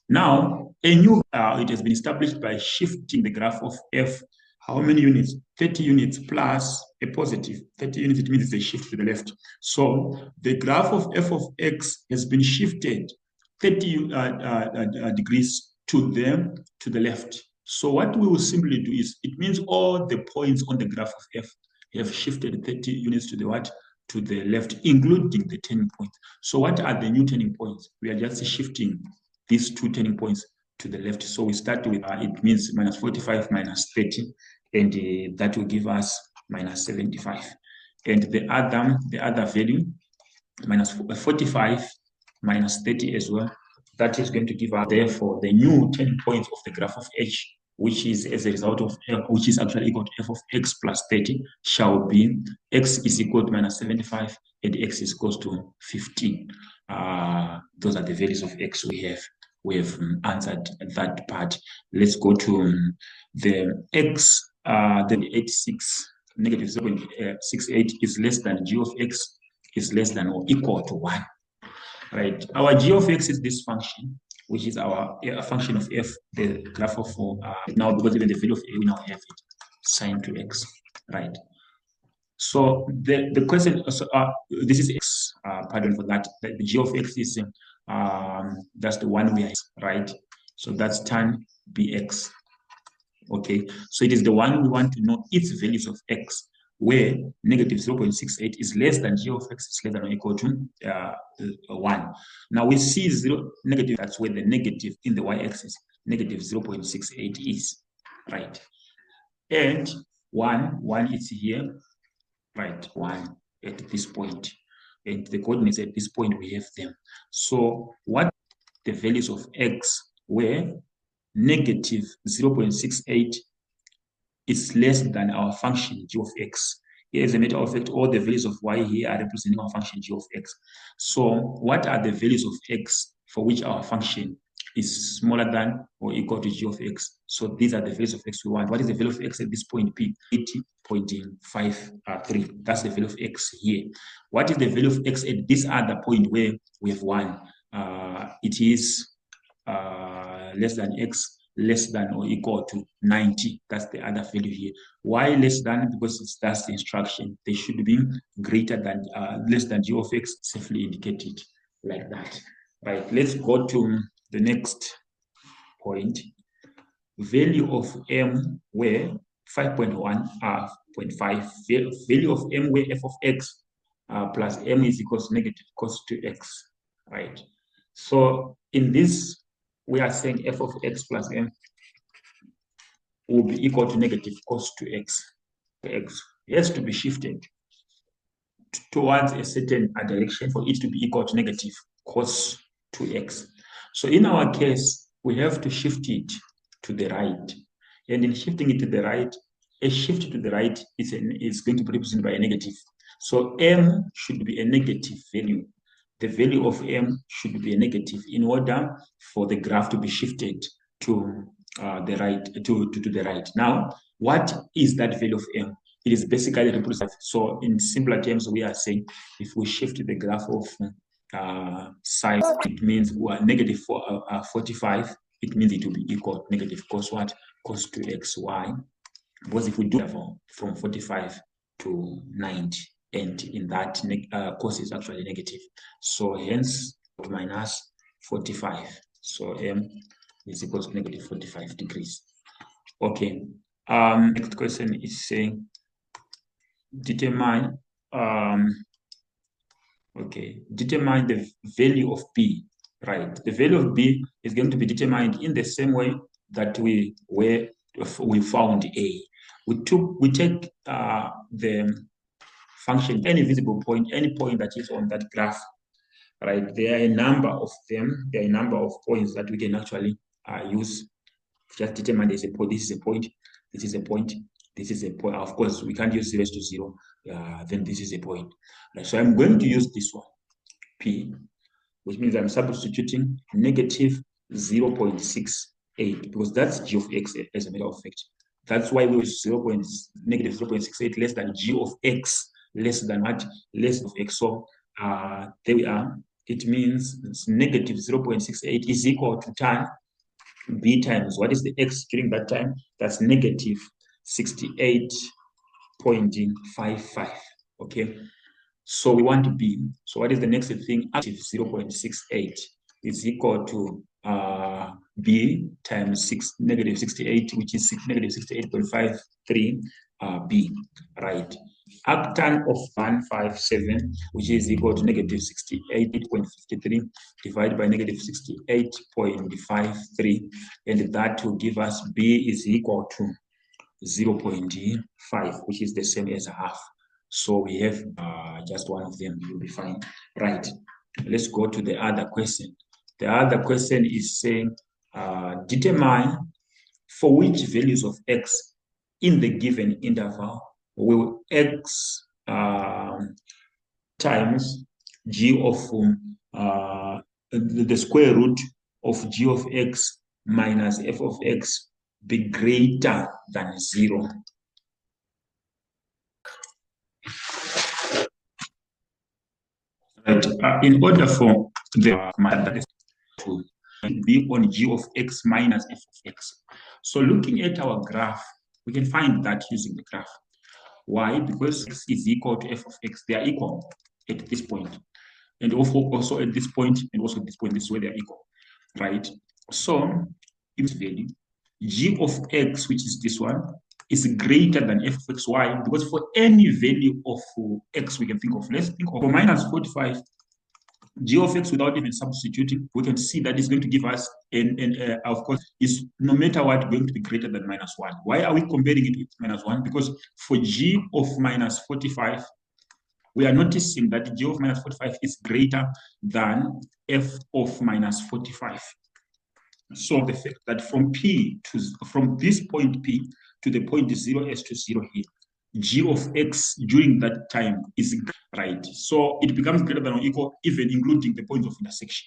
S1: Now, a new, it has been established by shifting the graph of f. How many units? 30 units plus a positive 30 units. It means it's a shift to the left. So the graph of f of x has been shifted 30 degrees to the left. So what we will simply do is, it means all the points on the graph of f have shifted 30 units to the what? To the left, including the turning point. So what are the new turning points? We are just shifting these two turning points to the left. So we start with, it means minus 45 minus 30, and that will give us minus 75. And the other value, minus 45 minus 30 as well, that is going to give us, therefore, the new turning points of the graph of h, which is as a result of f, which is actually equal to f of x plus 30, shall be x is equal to minus 75 and x is equal to 15. Those are the values of x we have. We have answered that part. Let's go to the x, the 86, negative 0.68 is less than g of x is less than or equal to 1. Right. Our g of x is this function, which is our function of f, the graph of now, because even the value of a, we now have it, sine 2x. Right. So the question, this is x, pardon for that. The g of x is, that's the one we have, right? So that's tan bx. Okay, so it is the one we want to know its values of x, where negative 0.68 is less than g of x is less than or equal to 1. Now we see negative, that's where the negative in the y-axis, negative 0.68 is, right? And 1 is here, right? 1 at this point. And the coordinates at this point, we have them. So what the values of x were negative 0.68 is less than our function g of x. Here, as a matter of fact, all the values of y here are representing our function g of x. So what are the values of x for which our function is smaller than or equal to g of x? So these are the values of x we want. What is the value of x at this point p? 80.53. That's the value of x here. What is the value of x at this other point where we have 1? It is less than x. less than or equal to 90. That's the other value here. Why less than? Because that's the instruction. They should be greater than, less than g of x, safely indicated like that. Right, let's go to the next point. Value of m where 5.1 0.5, value of m where f of x plus m is equals to negative cos 2x, right? So in this, we are saying f of x plus m will be equal to negative cos 2x. X has to be shifted towards a certain direction for it to be equal to negative cos 2x. So in our case, we have to shift it to the right. And in shifting it to the right, a shift to the right is going to be represented by a negative. So m should be a negative value. The value of m should be a negative in order for the graph to be shifted to the right, to the right. Now, what is that value of m? It is basically represented. So in simpler terms, we are saying if we shift the graph of size, it means we are negative 45. It means it will be equal to negative cos what? Cos 2xy. Because if we do from 45 to 90, and in that cos is actually negative. So hence minus 45. So m is equal to negative 45 degrees. Okay. Next question is saying determine determine the value of b. Right, the value of b is going to be determined in the same way that we found a. We take the function, any visible point, any point that is on that graph. Right, there are a number of them. There are a number of points that we can actually use. Just determine this is a point. This is a point. This is a point. This is a point. Of course, we can't use 0 to 0. Then this is a point. Right, so I'm going to use this one, p, which means I'm substituting negative 0.68 because that's g of x as a matter of fact. That's why we use negative 0.68 less than g of x less than what? Less of x. So there we are. It means it's negative 0.68 is equal to tan b times what is the x during that time? That's negative 68.55. Okay. So we want to b. So what is the next thing? Active 0.68 is equal to b times negative 68, which is negative 68.53 b, right? Arctan of 157, which is equal to negative 68.53 divided by negative 68.53, and that will give us b is equal to 0.5, which is the same as half. So we have just one of them, you'll be fine. Right, let's go to the other question. The other question is saying, determine for which values of x in the given interval will x times g of the square root of g of x minus f of x be greater than 0. Right. In order for the matter to be on g of x minus f of x. So looking at our graph, we can find that using the graph. Why? Because x is equal to f of x. They are equal at this point. And also at this point, and also at this point, this is where they are equal. Right? So, its value, g of x, which is this one, is greater than f of x. Why? Because for any value of x we can think of, let's think of for minus 45, g of x without even substituting, we can see that it's going to give us, of course, is no matter what going to be greater than minus 1. Why are we comparing it with minus 1? Because for g of minus 45, we are noticing that g of minus 45 is greater than f of minus 45. So the fact that from this point P to the point 0s to 0 here, g of x during that time is right. So it becomes greater than or equal, even including the points of intersection,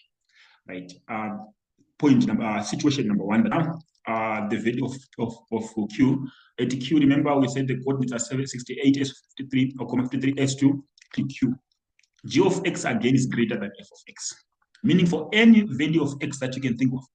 S1: right? Situation number 1, the value of q. At q, remember we said the coordinates are 768 s53 or 53 s2 q. G of x again is greater than f of x, meaning for any value of x that you can think of,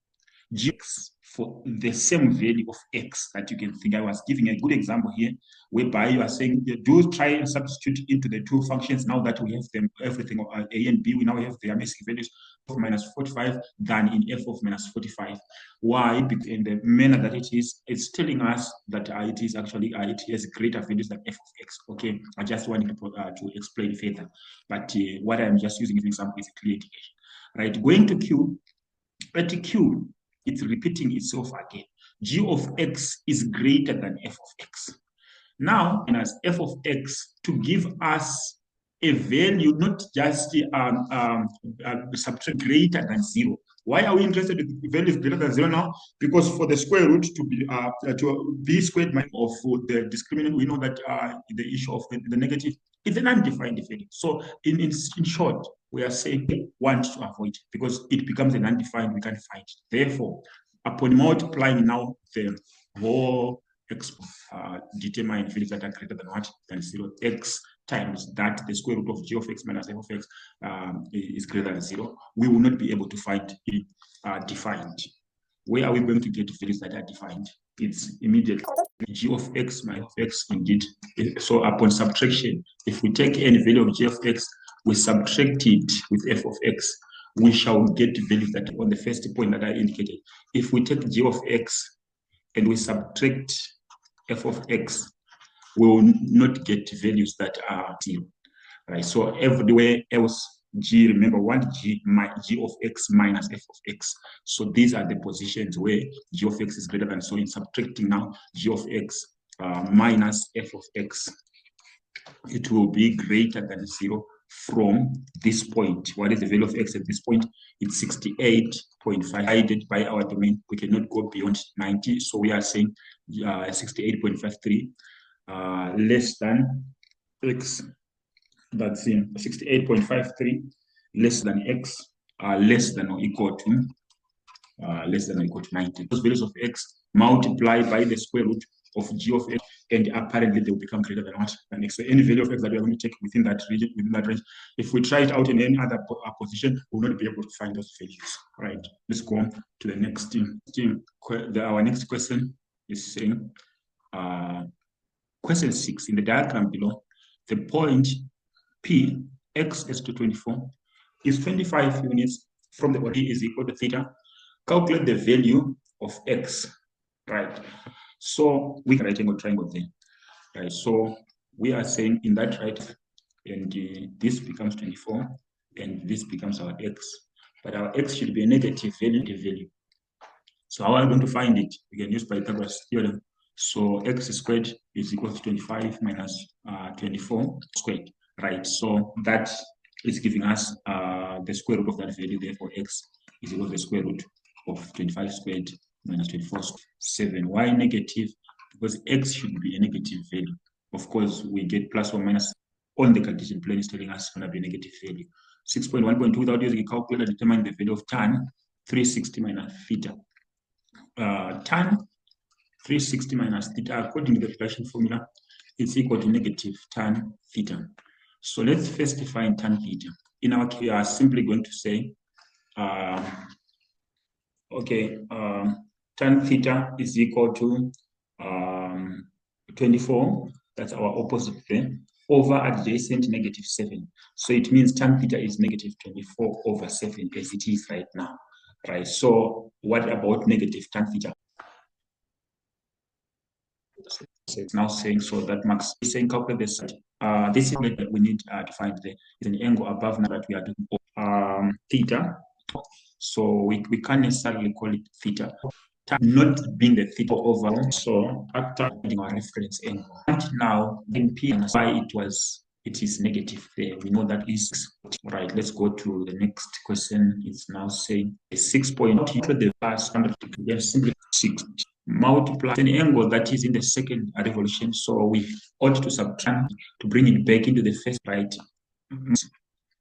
S1: Gx for the same value of x that you can think. I was giving a good example here, whereby you are saying, do try and substitute into the two functions now that we have them, everything of a and b, we now have their basic values of minus 45 than in f of minus 45. Why? Because in the manner that it is, it's telling us that it is actually, it has greater values than f of x. Okay, I just wanted to explain further, but what I'm just using as an example is a clear indication. Right, going to q. At q, it's repeating itself again. G of x is greater than f of x. Now, as f of x to give us a value, not just subtract greater than 0. Why are we interested in values greater than 0 now? Because for the square root to be squared of the discriminant, we know that the issue of the negative is an undefined value. So in short, we are saying we want to avoid it because it becomes an undefined, we can't find it. Therefore, upon multiplying now the whole determine values that are greater than what? Than 0. X times that the square root of g of x minus f of x is greater than 0. We will not be able to find it defined. Where are we going to get values that are defined? It's immediately g of x minus f of x indeed. So upon subtraction, if we take any value of g of x, we subtract it with f of x, we shall get values that on the first point that I indicated. If we take g of x and we subtract f of x, we will not get values that are 0. Right? So everywhere else, g, remember, one g of x minus f of x. So these are the positions where g of x is greater than. So in subtracting now g of x minus f of x, it will be greater than 0 from this point. What is the value of x at this point? It's 68.5 divided by our domain. We cannot go beyond 90. So we are saying 68.53 less than x. That's in 68.53 less than x, less than or equal to 90. Those values of x multiplied by the square root of g of x, and apparently they will become greater than what? Than x. So any value of x that we are going to take within that region, within that range, if we try it out in any other position, we will not be able to find those values. Right. Let's go on to the next thing. Our next question is saying, question 6, in the diagram below, the point P, x is to 24, is 25 units from the body is equal to theta. Calculate the value of x, right? So we can rectangle triangle there, right? So we are saying in that right, and this becomes 24, and this becomes our x, but our x should be a negative value. So how are we going to find it? We can use Pythagoras theorem. So x squared is equal to 25 minus 24 squared, right? So that is giving us the square root of that value. Therefore, x is equal to the square root of 25 squared minus 24 squared. 7. Why negative? Because x should be a negative value. Of course, we get plus or minus on the Cartesian plane is telling us it's going to be a negative value. 6.1.2, without using a calculator, determine the value of tan 360 minus theta. Tan 360 minus theta, according to the regression formula, it's equal to negative tan theta. So let's first define tan theta. In our case, we are simply going to say, tan theta is equal to 24, that's our opposite there, over adjacent negative 7. So it means tan theta is negative 24 over 7 as it is right now. Right, so what about negative tan theta? So it's now saying, so that Max is saying calculate this. This is that we need to find the is an angle above now that we are doing theta. So we can't necessarily call it theta, not being the theta over. So after finding our reference angle, and now in P and why it is negative there. We know that is right. Let's go to the next question. It's now saying a 6.2 to the first 100. Yes, simply 6 multiply an angle that is in the second revolution. So we ought to subtract to bring it back into the first, right?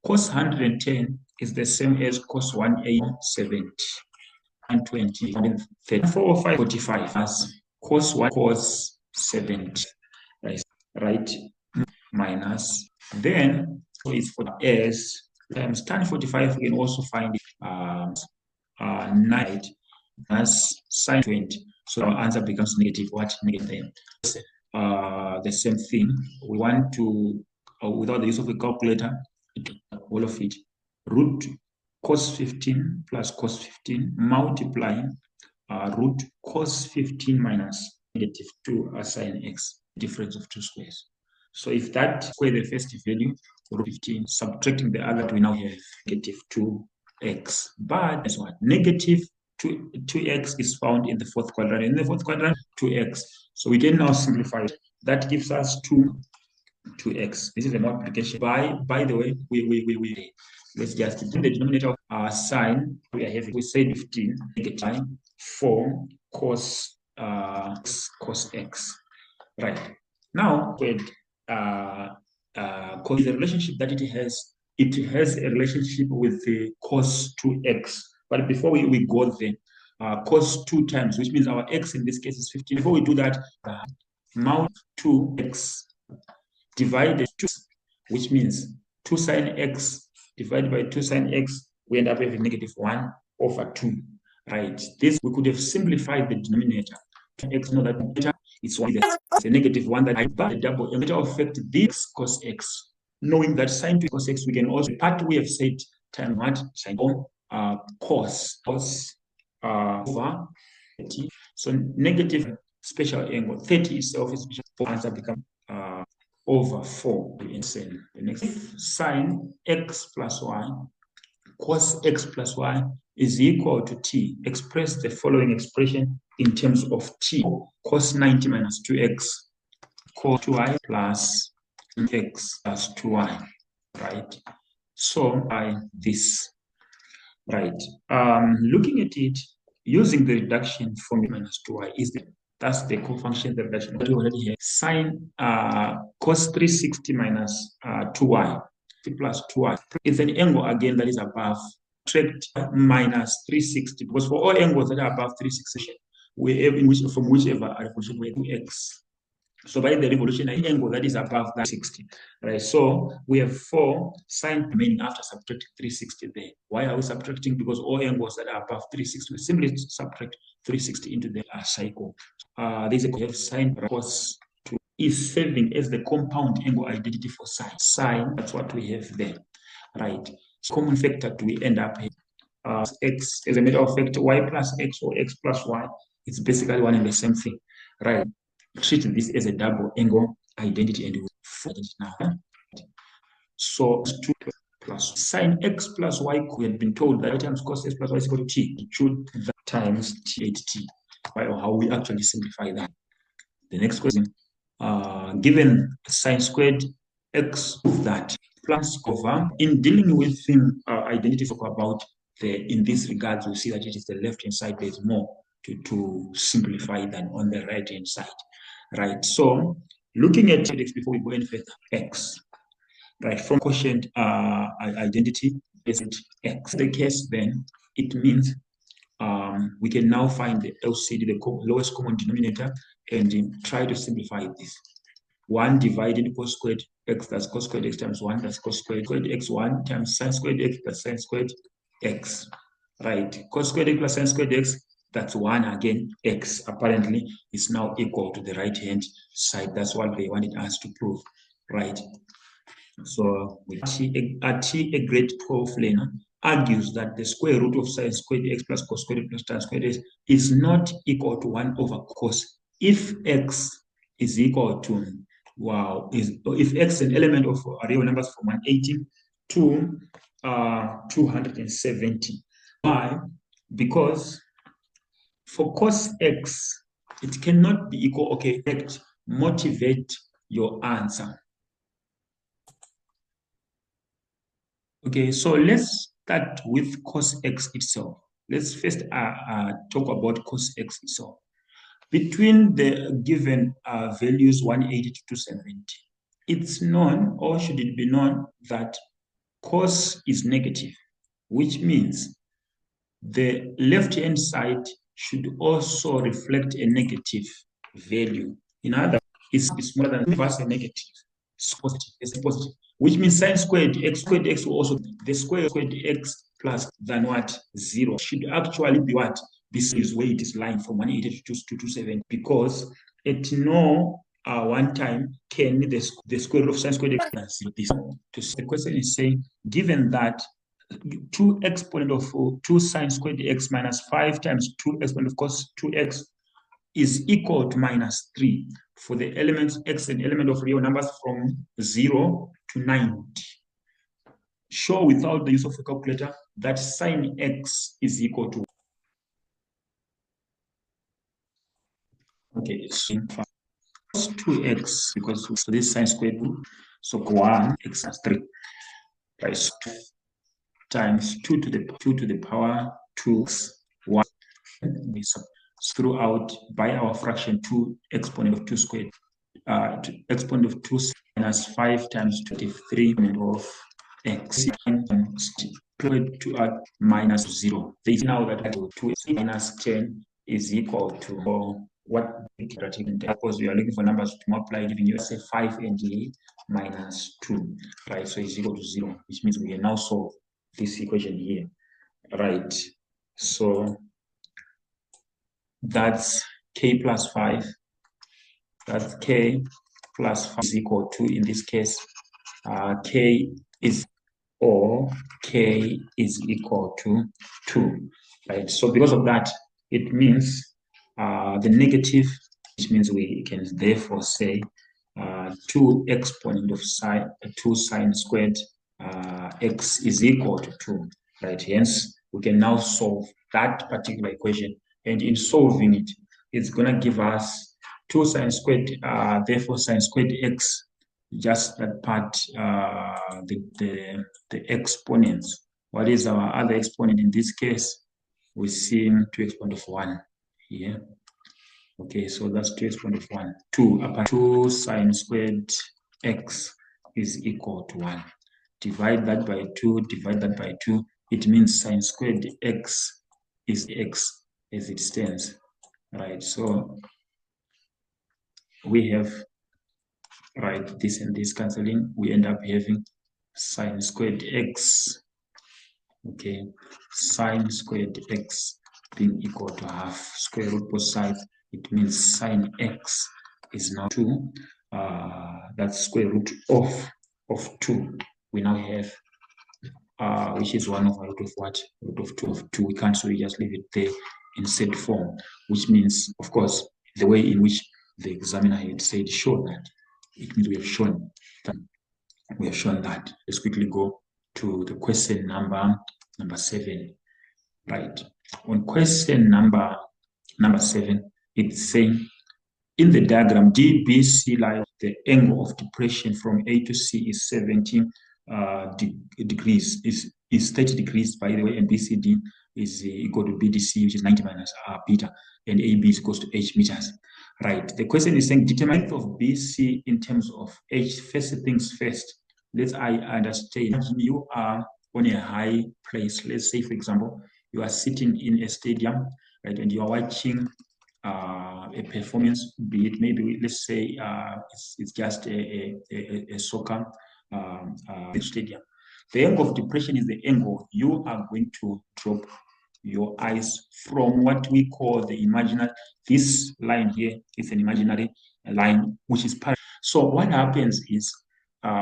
S1: Cos 110 is the same as cos 180, 120, 134, 45 as cos 1 cos 70, right? Minus, then so it's for s times tan 45. We can also find it 9 as sine 20. So our answer becomes negative what? Negative. The same thing. We want to, without the use of a calculator, all of it. Root cos 15 plus cos 15 multiplying root cos 15 minus negative 2 sine x, difference of two squares. So if that square the first value, root 15, subtracting the other, we now have negative 2x. But guess what? Negative 2x is found in the fourth quadrant. In the fourth quadrant, 2x. So we can now simplify it. That gives us 2x. This is a multiplication. By the way, we let's just do the denominator of sine. We are having, we say 15 negative 4 cos x. Right. Now, with the relationship that it has a relationship with the cos 2x. But before we go there, cos 2 times, which means our x in this case is 15. Before we do that, mount 2x divided 2, which means 2 sine x divided by 2 sine x, we end up having negative 1 over 2, right? This, we could have simplified the denominator. X, know that it's 1, it's a negative 1 that I buy the double denominator affect this cos x. Knowing that sine 2 cos x, we can also, part we have said, time what? Sine cos over 30. So negative special angle, 30 itself is special, answer become over 4 in sin. The next, sine x plus y cos x plus y is equal to t. Express the following expression in terms of t. Cos 90 minus 2x cos 2y plus x plus 2y, right? So by this, right? Looking at it, using the reduction formula minus 2y is that's the co-function the reduction. We already have sine cos 360 minus 2y plus 2y. It's an angle again that is above subtract minus 360, because for all angles that are above 360, from whichever revolution we have x. So by the revolutionary angle that is above that 60, right? So we have 4 sine remaining after subtracting 360 there. Why are we subtracting? Because all angles that are above 360, we simply subtract 360 into the cycle. There's a sine cos 2 is serving as the compound angle identity for sine. Sine, that's what we have there, right? So common factor do we end up here? X as a matter of fact, y plus x or x plus y, it's basically one and the same thing, right? Treat this as a double angle identity and we find it now. So 2 plus sine x plus y, we had been told that times cos x plus y is equal to t. Should that times t at t. How we actually simplify that. The next question, given sine squared x of that plus over, in dealing with identity talk about in this regard, you see that it is the left hand side there's more to simplify than on the right hand side, right? So looking at x before we go any further, x, right, from quotient identity is x. The case then it means we can now find the LCD, the lowest common denominator, and try to simplify this. 1 divided cos squared x, that's cos squared x times 1, that's cos squared x1 times sin squared x plus sin squared x, right? Cos squared x plus sin squared x, that's 1 again, x apparently is now equal to the right hand side. That's what they wanted us to prove, right? So with a grade 12 learner argues that the square root of sin squared x plus cos squared x plus tan squared x is not equal to 1 over cos if x is equal to, if x is an element of real numbers from 180 to 270. Why? Because for cos x, it cannot be equal. Okay, motivate your answer. Okay, so let's start with cos x itself. Let's first talk about cos x itself. Between the given values 180 to 270, it's known, or should it be known, that cos is negative, which means the left-hand side should also reflect a negative value. In other words, it's smaller than plus a negative. It's positive. It's positive. Which means sin squared x will also be the square squared x plus than what? 0 should actually be what? this is where it is lying from 180 to 227, because at no one time can the square root of sine squared x minus 0 be. So the question is saying, given that 2 exponent of 2 sine squared x minus 5 times 2 exponent of cos 2x is equal to minus 3 for the elements x and element of real numbers from 0 to 90. Show without the use of a calculator that sine x is equal to. Okay, so cos 2x, because so this sine squared 2, so 1 x plus 3, right? So times 2 to the power 2 1 throughout by our fraction 2 exponent of 2 squared, exponent of 2 minus 5 times 23 of x to minus 0. They now that 2 minus 10 is equal to what? Because we are looking for numbers to multiply, giving you say 5 and 8 minus 2, right? So it's equal to 0, which means we can now solve this equation here, right? So that's k plus 5. That's k plus 5 is equal to, in this case, k is, or k is equal to 2, right? So because of that, it means the negative, which means we can therefore say 2 exponent of 2 sine squared x is equal to 2, right? Hence, we can now solve that particular equation, and in solving it, it's going to give us 2 sine squared, therefore sine squared x, just that part, the exponents. What is our other exponent in this case? We see 2 exponent of 1 here. Okay, so that's 2 exponent of 1. 2 upon 2 sine squared x is equal to 1. Divide that by 2, divide that by 2. It means sine squared x is x as it stands, right? So we have, right, this and this cancelling. We end up having sine squared x, okay, sine squared x being equal to half square root both sides. It means sine x is now 2. That's square root of 2. We now have, which is 1 over root of what? Root of 2 of 2. We can't, so we just leave it there in set form, which means, of course, the way in which the examiner had said, show that. It means we have shown that. We have shown that. Let's quickly go to the question number 7. Right. On question number 7, it's saying, in the diagram, DBC line, the angle of depression from A to C is 17 degrees, is 30 degrees, by the way, and BCD is equal to BDC, which is 90 minus beta, and AB is equal to H meters. Right. The question is saying, determine length of BC in terms of H. First things first. I understand you are on a high place. Let's say, for example, you are sitting in a stadium, right, and you are watching a performance, be it maybe, let's say, it's just a soccer stadium. The angle of depression is the angle you are going to drop your eyes from what we call the imaginary. This line here is an imaginary line, which is part. So what happens is,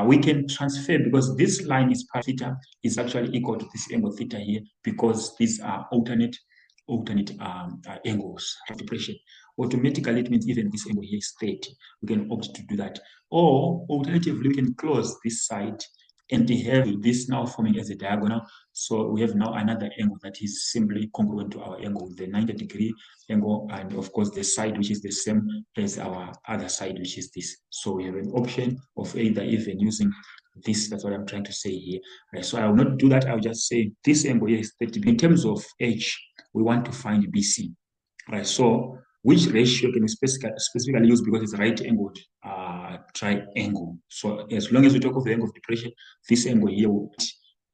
S1: we can transfer, because this line is part theta is actually equal to this angle theta here, because these are alternate angles of depression. Automatically, it means even this angle here is 30. We can opt to do that. Or alternatively, we can close this side and have this now forming as a diagonal. So we have now another angle that is simply congruent to our angle, the 90-degree angle, and of course the side which is the same as our other side, which is this. So we have an option of either even using this. That's what I'm trying to say here. Right, so I will not do that. I'll just say this angle here is 30. In terms of H, we want to find BC. Right, so which ratio can we specifically use, because it's a right angled triangle. So as long as we talk of the angle of depression, this angle here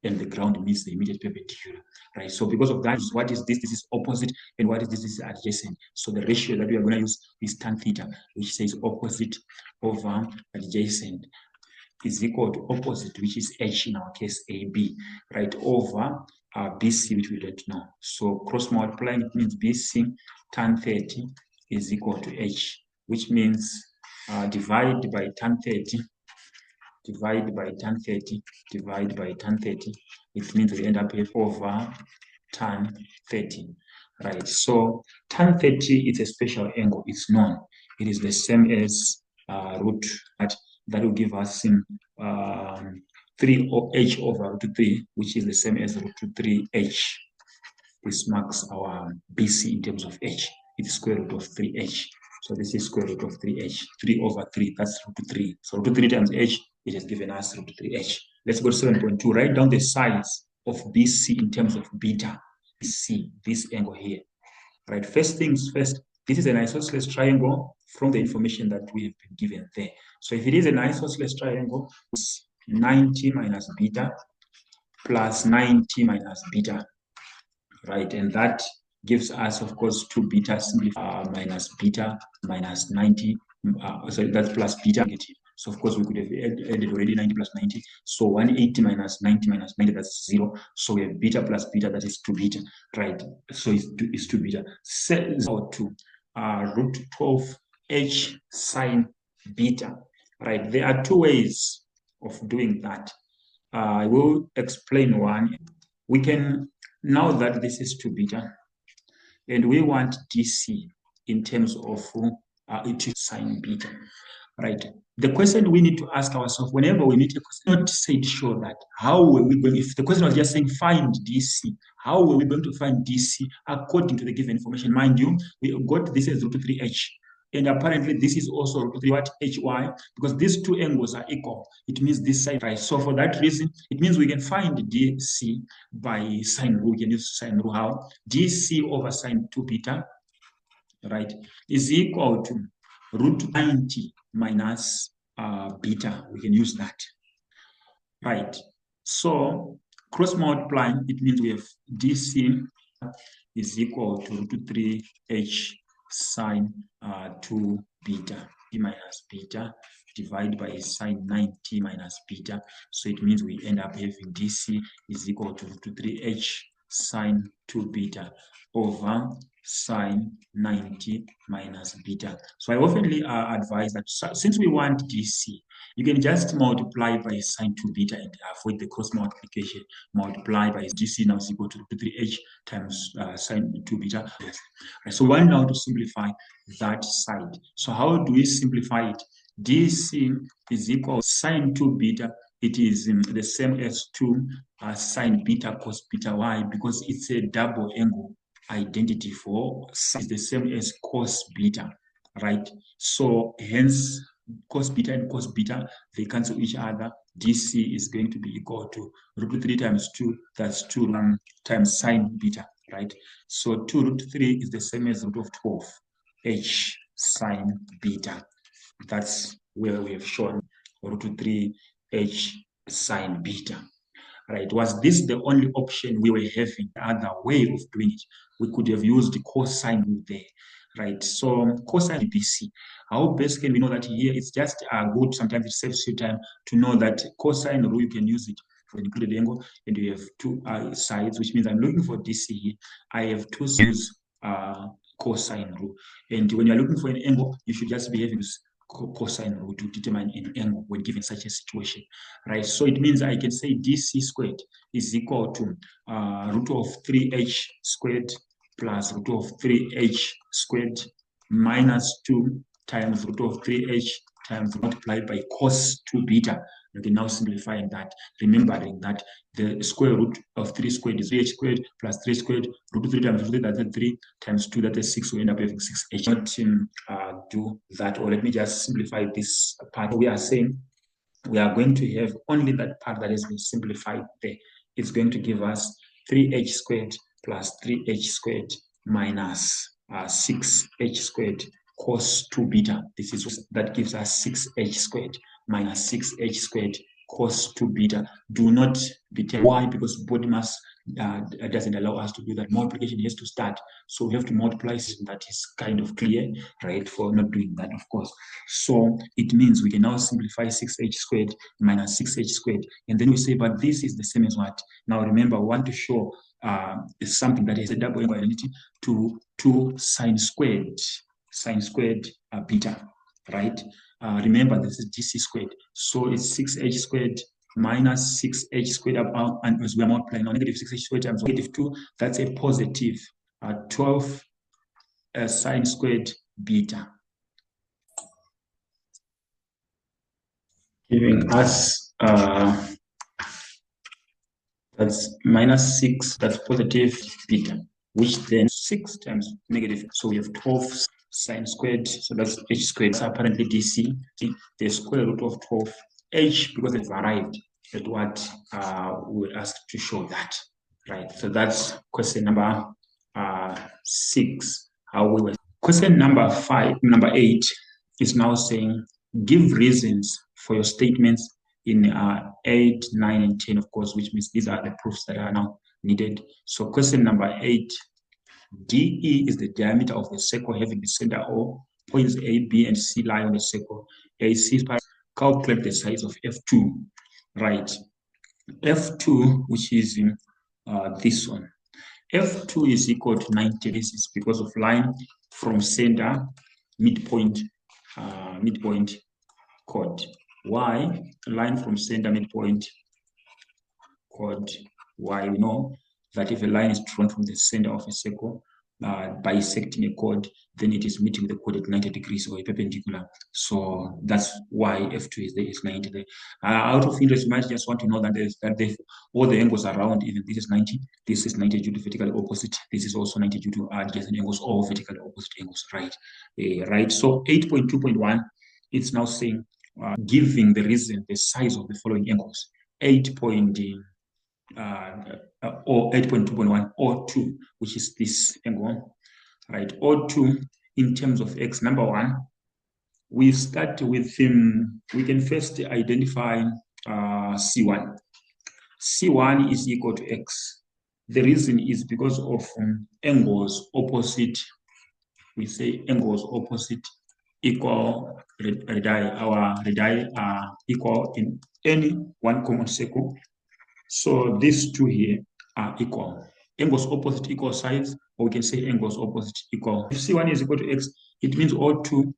S1: and the ground meets the immediate perpendicular, right? So because of that, what is this? This is opposite, and what is this? This is adjacent. So the ratio that we are going to use is tan theta, which says opposite over adjacent. is equal to opposite, which is h in our case, AB, right, over BC, which we don't know. So cross multiplying, it means BC tan 30 is equal to h, which means divide by tan 30, divide by tan 30, divide by tan 30. It means we end up with over tan 30, right? So tan 30 is a special angle. It's known. It is the same as root. That will give us 3h over root 3, which is the same as root 3h. This marks our BC in terms of h. It's square root of 3h. So this is square root of 3h. 3 over 3, that's root 3. So root 3 times h, it has given us root 3h. Let's go to 7.2. Write down the size of BC in terms of beta. BC, this angle here. Right, first things first, this is an isosceles triangle from the information that we have been given there. So if it is an isosceles triangle, it's 90 minus beta plus 90 minus beta, right? And that gives us, of course, 2 beta minus beta minus 90. Sorry, that's plus beta negative. So, of course, we could have added already 90 plus 90. So, 180 minus 90 minus 90, that's 0. So, we have beta plus beta, that is 2 beta, right? So, it's 2 beta. Set 0 to root 12 h sine beta, right? There are 2 ways of doing that. I will explain one. We can, now that this is 2 beta, and we want DC in terms of it is sine beta, right? The question we need to ask ourselves whenever we meet a question, not said sure that how were we going, if the question was just saying find DC, how were we going to find DC according to the given information? Mind you, we got this as root 3h. And apparently this is also root 3 what hy, because these 2 angles are equal. It means this side, right? So for that reason, it means we can find DC by sine rule. We can use sine rule. How? DC over sine 2 beta, right, is equal to root 90 minus beta. We can use that, right? So cross multiplying, it means we have DC is equal to root 3h sine 2 beta minus beta divided by sine 90 minus beta. So it means we end up having DC is equal to root 3h sine 2 beta over sine 90 minus beta. So I often advise that since we want DC, you can just multiply by sine 2 beta and avoid the cross multiplication. Multiply by DC now is equal to 3h times sine 2 beta. So we want now to simplify that side. So how do we simplify it? DC is equal to sine 2 beta. It is the same as 2 sine beta cos beta. Why? Because it's a double angle identity for sine is the same as cos beta, right? So hence cos beta and cos beta, they cancel each other. DC is going to be equal to root 3 times 2, that's 2 times sine beta, right? So 2 root 3 is the same as root of 12 h sine beta. That's where we have shown root 3 h sine beta. Right? Was this the only option we were having? Other way of doing it, we could have used the cosine rule there, right? So cosine BC. How best can we know that here? It's just good. Sometimes it saves you time to know that cosine rule, you can use it for an included angle, and you have 2 sides, which means I'm looking for DC here. I have 2 sides, cosine rule, and when you're looking for an angle, you should just be having cosine rule to determine an angle when given such a situation, right? So it means I can say DC squared is equal to root of 3h squared plus root of 3h squared minus 2 times root of 3h times multiplied by cos 2 beta. You can now simplify that, remembering that the square root of 3 squared is 3h squared plus 3 squared, root 3 times root 3, that's 3 times 2, that is 6. We end up having 6h. Not do that, or let me just simplify this part. We are saying we are going to have only that part that has been simplified there. It's going to give us 3h squared plus 3h squared minus 6h squared cos 2 beta. This is that gives us 6h squared minus 6h squared cos 2 beta. Do not be tempted. Why? Because body mass doesn't allow us to do that. Multiplication has to start. So we have to multiply. That is kind of clear, right, for not doing that, of course. So it means we can now simplify 6h squared minus 6h squared. And then we say, but this is the same as what? Now remember, we want to show something that is a double angle identity to sine squared beta, right? Remember, this is DC squared. So it's 6h squared minus 6h squared and as we are multiplying now, negative 6h squared times negative 2, that's a positive 12 sine squared beta, giving us that's minus 6, that's positive beta, which then 6 times negative. So we have 12 sine squared, so that's h squared. So apparently DC, the square root of 12 h, because they've arrived at what we were asked to show that, right? So that's question number 6. How we were. Question number 8 is now saying, give reasons for your statements in 8, 9, and 10, of course, which means these are the proofs that are now needed. So question number 8, DE is the diameter of the circle having the center O. Points A, B, and C lie on the circle. AC, calculate the size of F2, right? F2, which is in this one. F2 is equal to 90. This is because of line from center, midpoint chord. Y, line from center, midpoint chord. Y, we know that if a line is drawn from the center of a circle, bisecting a chord, then it is meeting the chord at 90 degrees or a perpendicular. So that's why F2 is there, is 90 there. Out of interest, you might just want to know that all the angles around, even this is 90, this is 90 due to vertical opposite, this is also 90 due to adjacent angles, all vertical opposite angles, right? Right. So 8.2.1, it's now saying, giving the reason, the size of the following angles. 8.2.1 or 2, which is this angle, right? Or 2 in terms of x. Number 1, we start with we can first identify C1. C1 is equal to x. The reason is because of angles opposite. We say angles opposite equal radii. Our radii are equal in any one common circle. So these two here are equal. Angles opposite equal sides, or we can say angles opposite equal. If C1 is equal to x, it means O2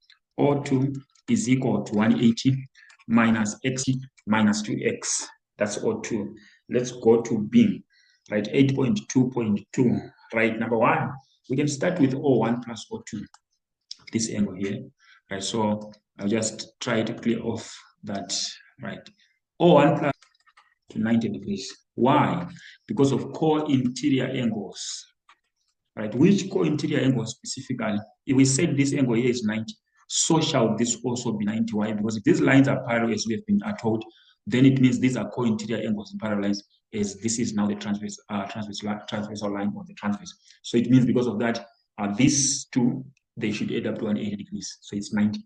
S1: is equal to 180 minus x minus 2x. That's O2. Let's go to B, right? 8.2.2, right? Number 1, we can start with O1 plus O2, this angle here, right? So I'll just try to clear off that, right? O1 plus to 90 degrees. Why? Because of co-interior angles, right? Which co-interior angle specifically? If we said this angle here is 90, so shall this also be 90. Why? Because if these lines are parallel, as we have been told, then it means these are co-interior angles in parallel lines, as this is now the transversal line or the transverse. So it means because of that, these two, they should add up to 180 degrees. So it's 90.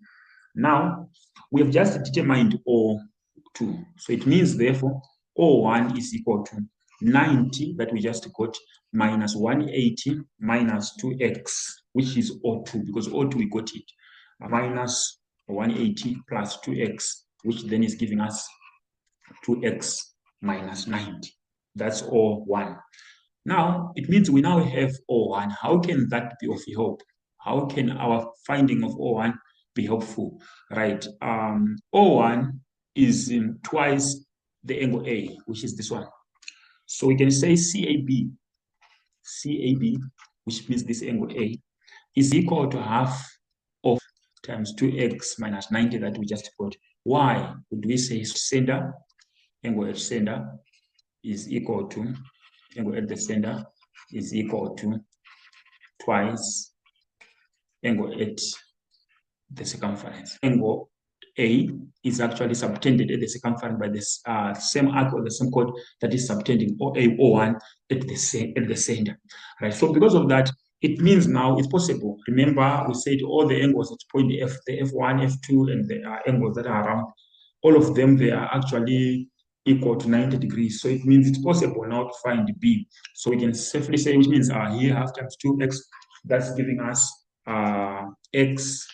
S1: Now, we have just determined O2. So it means, therefore, O1 is equal to 90 that we just got minus 180 minus 2x, which is O2, because O2 we got it, minus 180 plus 2x, which then is giving us 2x minus 90. That's O1. Now, it means we now have O1. How can that be of help? How can our finding of O1 be helpful, right? O1 is twice the angle A, which is this one. So we can say CAB, which means this angle A, is equal to half of times 2x minus 90 that we just got. Why would we say center, angle at center is equal to, angle at the center is equal to twice angle at the circumference. Angle A is actually subtended at the circumference by this same arc or the same chord that is subtending O1 at the center, right? So because of that, it means now it's possible. Remember, we said all the angles at point F, the F1, F2, and the angles that are around, all of them, they are actually equal to 90 degrees. So it means it's possible now to find B. So we can safely say, which means here half times 2x, that's giving us x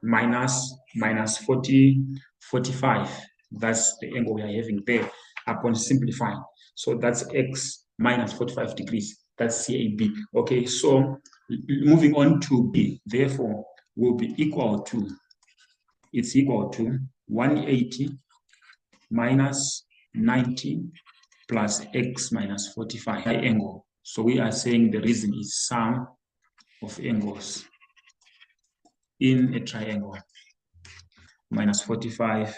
S1: minus 45. That's the angle we are having there upon simplifying. So that's x minus 45 degrees. That's CAB. Okay, so moving on to B, therefore, will be equal to, it's equal to 180 minus 90 plus x minus 45 angle. So we are saying the reason is sum of angles in a triangle. Minus 45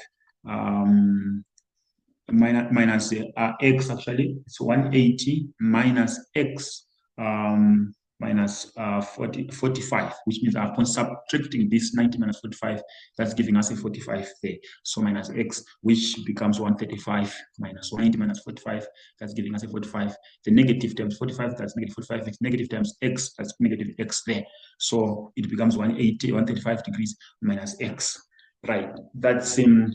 S1: minus x, actually it's 180 minus x minus 45, which means upon subtracting this 90 minus 45, that's giving us a 45 there. So minus x, which becomes 135 minus 190 minus 45, that's giving us a 45. The negative times 45, that's negative 45. It's negative times x, that's negative x there. So it becomes 180, 135 degrees minus x. Right, that's in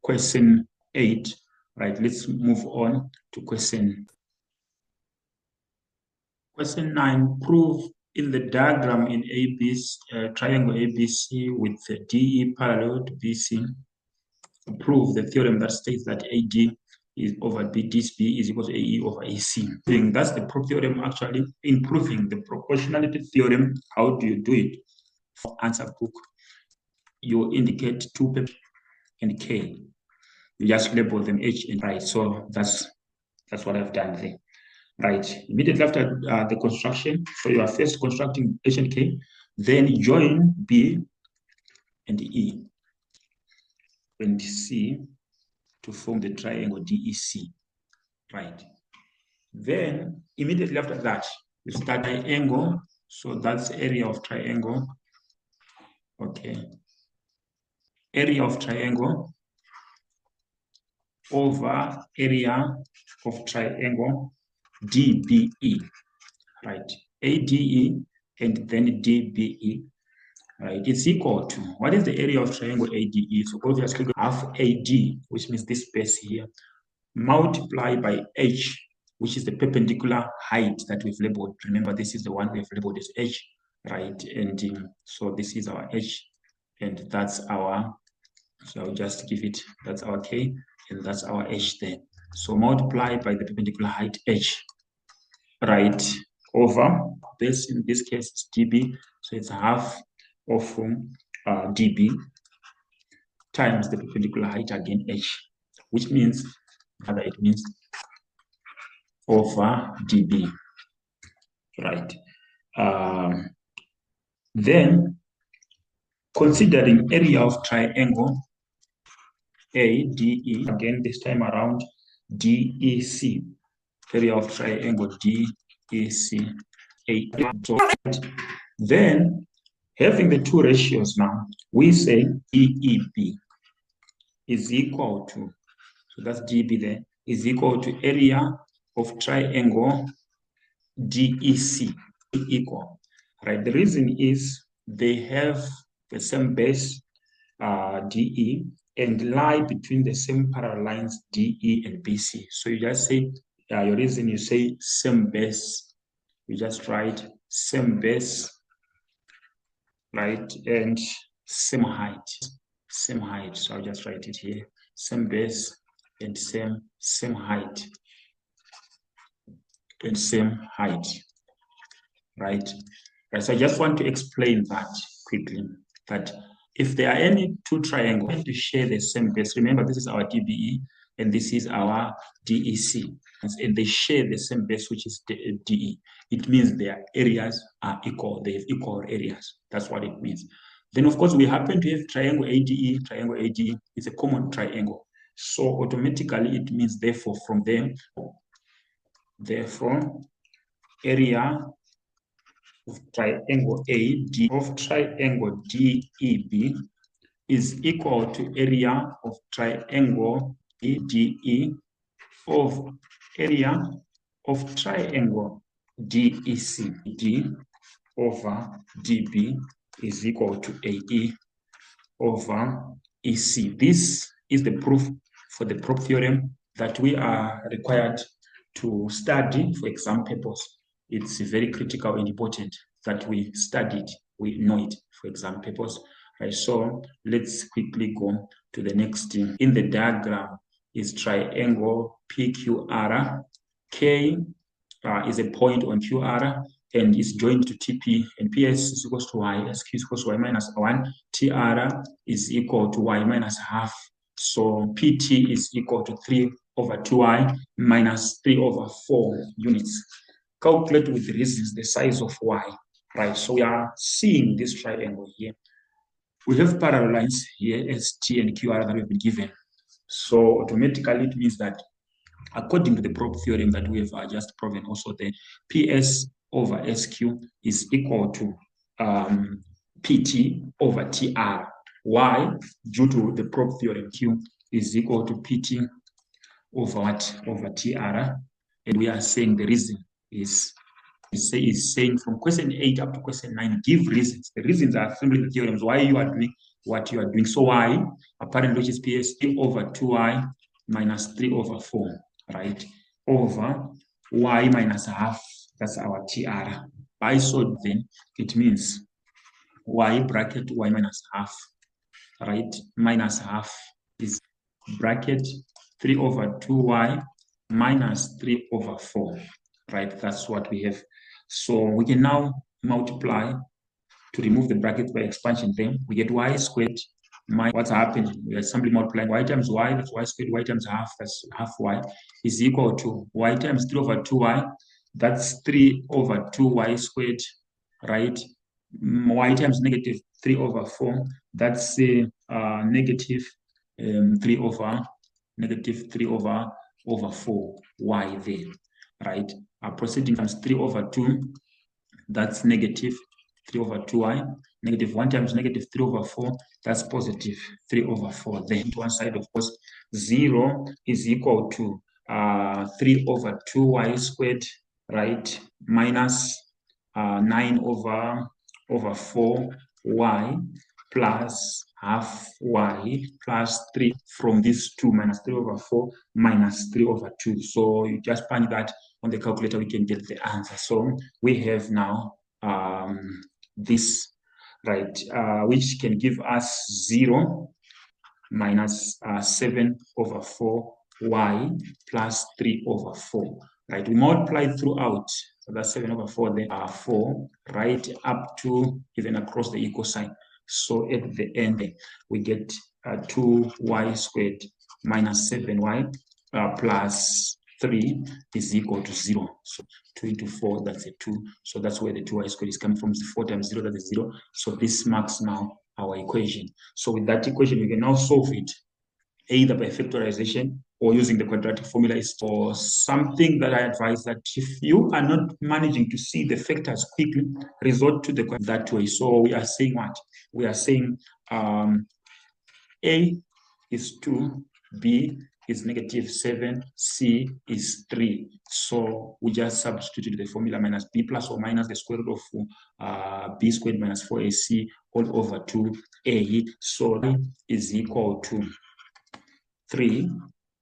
S1: question 8. Right, let's move on to question 9. Prove in the diagram in triangle ABC with the DE parallel to BC. Prove the theorem that states that AD is over B, this B is equal to AE over AC. That's the theorem actually. In proving the proportionality theorem, how do you do it? For answer book, you indicate 2 and K. You just label them H and right. So that's what I've done there. Right. Immediately after the construction, so you are first constructing H and K, then join B and E and C to form the triangle DEC. Right. Then immediately after that, you start triangle. So that's area of triangle. Okay. Area of triangle over area of triangle DBE. Right. ADE and then DBE. Right, it's equal to, what is the area of triangle ADE? So obviously half AD, which means this space here, multiply by H, which is the perpendicular height that we've labeled. Remember, this is the one we've labeled as H, right? And so this is our H, and that's our, so I'll just give it, that's our K, and that's our H there. So multiply by the perpendicular height H, right, over this, in this case, it's dB, so it's half of dB times the perpendicular height again H, which means that it means over dB, right? Then considering area of triangle ADE, again this time around DEC, area of triangle DEC. Then having the two ratios now, we say EEB is equal to, so that's DB there, is equal to area of triangle DEC, equal, right? The reason is they have the same base, DE, and lie between the same parallel lines DE and BC. So you just say, your reason, you say same base, you just write same base, right, and same height. So I'll just write it here, same base and same height, and same height, right? So I just want to explain that quickly, that if there are any two triangles to share the same base, remember this is our DBE and this is our DEC, and they share the same base, which is the DE. It means their areas are equal, they have equal areas. That's what it means. Then of course we happen to have triangle ADE is a common triangle. So automatically it means therefore from them, therefore area of triangle AD of triangle DEB is equal to area of triangle EDE of area of triangle DEC. D over DB is equal to AE over EC. This is the proof for the prop theorem that we are required to study for exam purpose. It's very critical and important that we study it, we know it for exam purpose. Right, so let's quickly go to the next thing. In the diagram is triangle PQR. K is a point on QR and is joined to TP, and PS is equals to Y, SQ is equals to Y minus 1, TR is equal to Y minus half. So PT is equal to 3 over 2Y minus 3 over 4 units. Calculate with reasons the size of Y, right? So we are seeing this triangle here. We have parallel lines here, ST and QR, that we've been given. So automatically it means that according to the prop theorem that we have just proven, also the PS over SQ is equal to PT over TR. Why? Due to the prop theorem, Q is equal to PT over what? Over TR. And we are saying the reason is saying from question 8 up to question 9, give reasons. The reasons are simply the theorems, why you are doing what you are doing. So Y, apparently, which is PS, 3 over 2Y minus 3 over 4, right? Over Y minus half, that's our TR. By so then, it means Y bracket Y minus half, right? Minus half is bracket 3 over 2Y minus 3 over 4, right? That's what we have. So we can now multiply to remove the bracket by expansion. Then we get Y squared minus what's happening. We are simply multiplying Y times Y, that's Y squared, Y times half, that's half Y, is equal to Y times 3 over 2Y, that's 3 over 2Y squared, right? Y times negative 3 over 4, that's negative 3 over negative 3 over 4 Y there, right? Proceeding times 3 over 2, that's negative 3 over 2y. Negative 1 times negative 3 over 4, that's positive 3 over 4. Then to one side, of course, 0 is equal to 3 over 2y squared, right? Minus 9 over 4y plus half y plus 3 from this 2 minus 3 over 4 minus 3 over 2. So you just punch that on the calculator, we can get the answer. So we have now this, right, which can give us 0 minus 7 over 4y plus 3 over 4. Right, we multiply throughout, so that's 7 over 4, then 4, right up to even across the equal sign. So at the end, we get 2y squared minus 7y plus 3 is equal to 0. So 2 into 4, that's a 2. So that's where the 2y squared is coming from. 4 times 0, that is 0. So this marks now our equation. So with that equation, we can now solve it either by factorization or using the quadratic formula. Is for something that I advise that if you are not managing to see the factors quickly, resort to the that way. So we are saying what? We are saying A is 2, B is negative 7, C is 3. So we just substituted the formula minus B plus or minus the square root of B squared minus 4AC all over 2A. So A is equal to 3,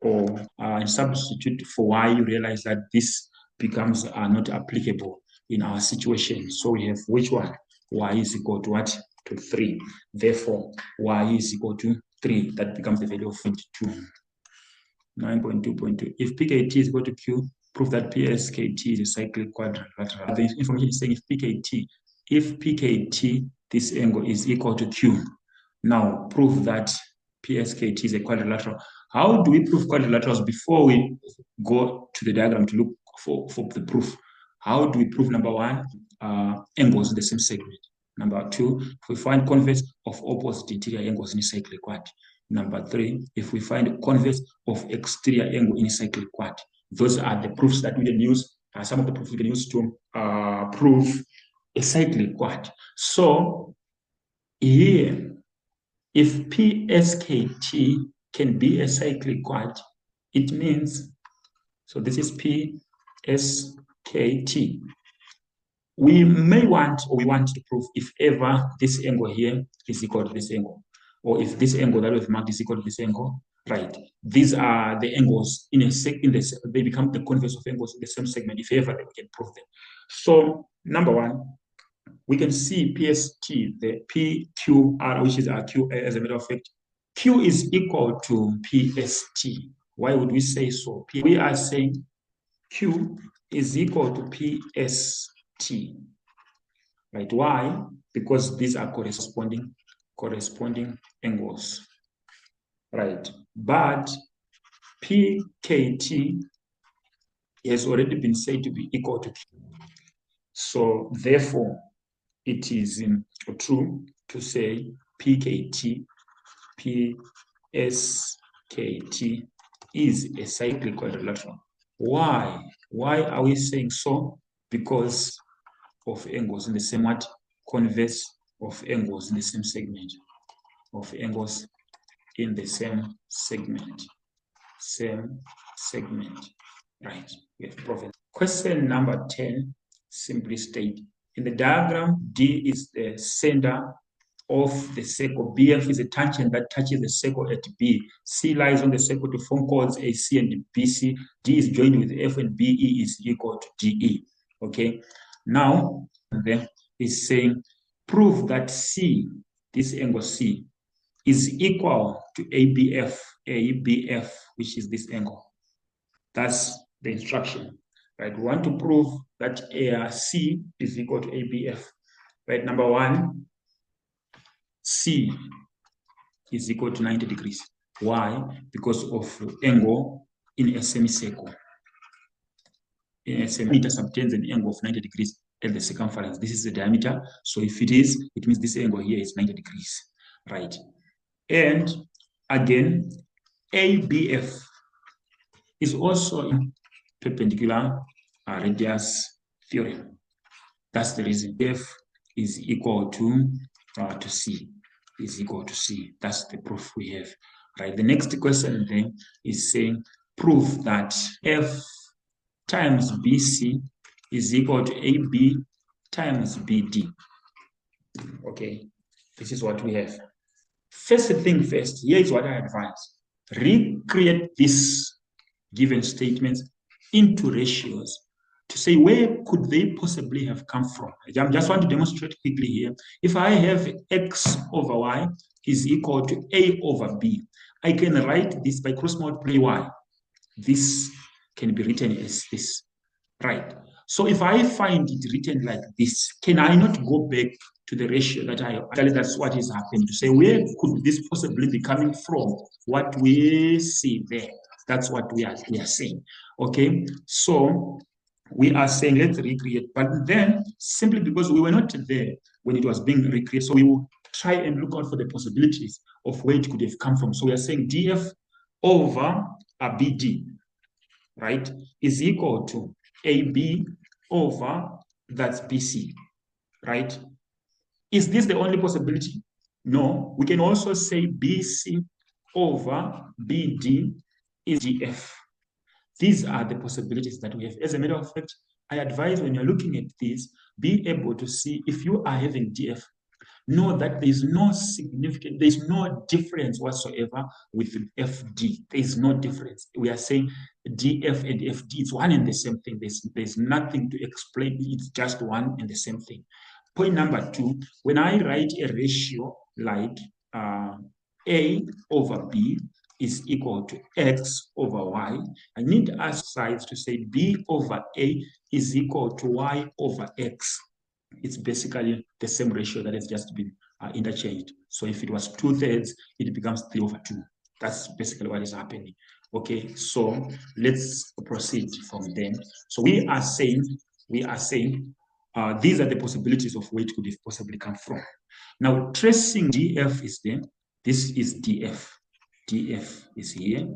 S1: or and substitute for Y, you realize that this becomes not applicable in our situation. So we have which one? Y is equal to what? To 3. Therefore, Y is equal to 3. That becomes the value of 22. 9.2.2. If PKT is equal to Q, prove that PSKT is a cyclic quadrilateral. The information is saying if PKT, this angle is equal to Q. Now prove that PSKT is a quadrilateral. How do we prove quadrilaterals before we go to the diagram to look for the proof? How do we prove, number one, angles in the same segment? Number two, if we find converse of opposite interior angles in a cyclic quad. Number three, if we find converse of exterior angle in a cyclic quad. Those are the proofs that we can use, some of the proofs we can use to prove a cyclic quad. So here, if PSKT can be a cyclic quad, it means, so this is PSKT. We want to prove if ever this angle here is equal to this angle, or if this angle that we've marked is equal to this angle, right? These are the angles in they become the converse of angles in the same segment. If ever we can prove them. So number one, we can see PST, the PQR, which is our Q, as a matter of fact, Q is equal to PST. Why would we say so? We are saying Q is equal to PST. Right? Why? Because these are corresponding angles. Right? But PKT has already been said to be equal to Q. So therefore, it is true to say PSKT is a cyclic quadrilateral. Why? Why are we saying so? Because of angles in the same converse of angles in the same segment. Of angles in the same segment. Right. We have proven. Question number 10 simply state, in the diagram, D is the center of the circle. BF is a tangent that touches the circle at B. C lies on the circle to form chords AC and BC. D is joined with F and BE is equal to DE. Okay. Now, then is saying, prove that C, this angle C, is equal to ABF, which is this angle. That's the instruction. Right? We want to prove that C is equal to ABF. Right? Number one, C is equal to 90 degrees. Why? Because of angle in a semicircle. In a semicircle, subtends an angle of 90 degrees at the circumference. This is the diameter. So if it is, it means this angle here is 90 degrees. Right? And again, ABF is also perpendicular radius theorem. That's the reason F is equal to C. Is equal to C. That's the proof we have. Right. The next question then is saying prove that F times BC is equal to AB times BD. Okay. This is what we have. First thing first, here is what I advise. Recreate these given statements into ratios to say where could they possibly have come from. I just want to demonstrate quickly here. If I have x over y is equal to a over b, I can write this by cross multiply y. This can be written as this, right? So if I find it written like this, can I not go back to the ratio that I actually, that's what is happening, to say where could this possibly be coming from? What we see there. That's what we are saying. Okay, so we are saying let's recreate, but then simply because we were not there when it was being recreated, so we will try and look out for the possibilities of where it could have come from. So we are saying df over a bd, right, is equal to AB over that's BC, right? Is this the only possibility? No, we can also say BC over BD is DF. These are the possibilities that we have. As a matter of fact, I advise when you're looking at this, be able to see if you are having DF, know that there's no significant, there's no difference whatsoever with FD. There's no difference. We are saying DF and FD, it's one and the same thing. There's nothing to explain. It's just one and the same thing. Point number two, when I write a ratio like A over B is equal to X over Y, I need us sides to say B over A is equal to Y over X. It's basically the same ratio that has just been interchanged. So if it was 2/3, it becomes 3 over 2. That's basically what is happening. Okay, so let's proceed from then. So we are saying these are the possibilities of where it could have possibly come from. Now tracing DF is there. This is DF. DF is here.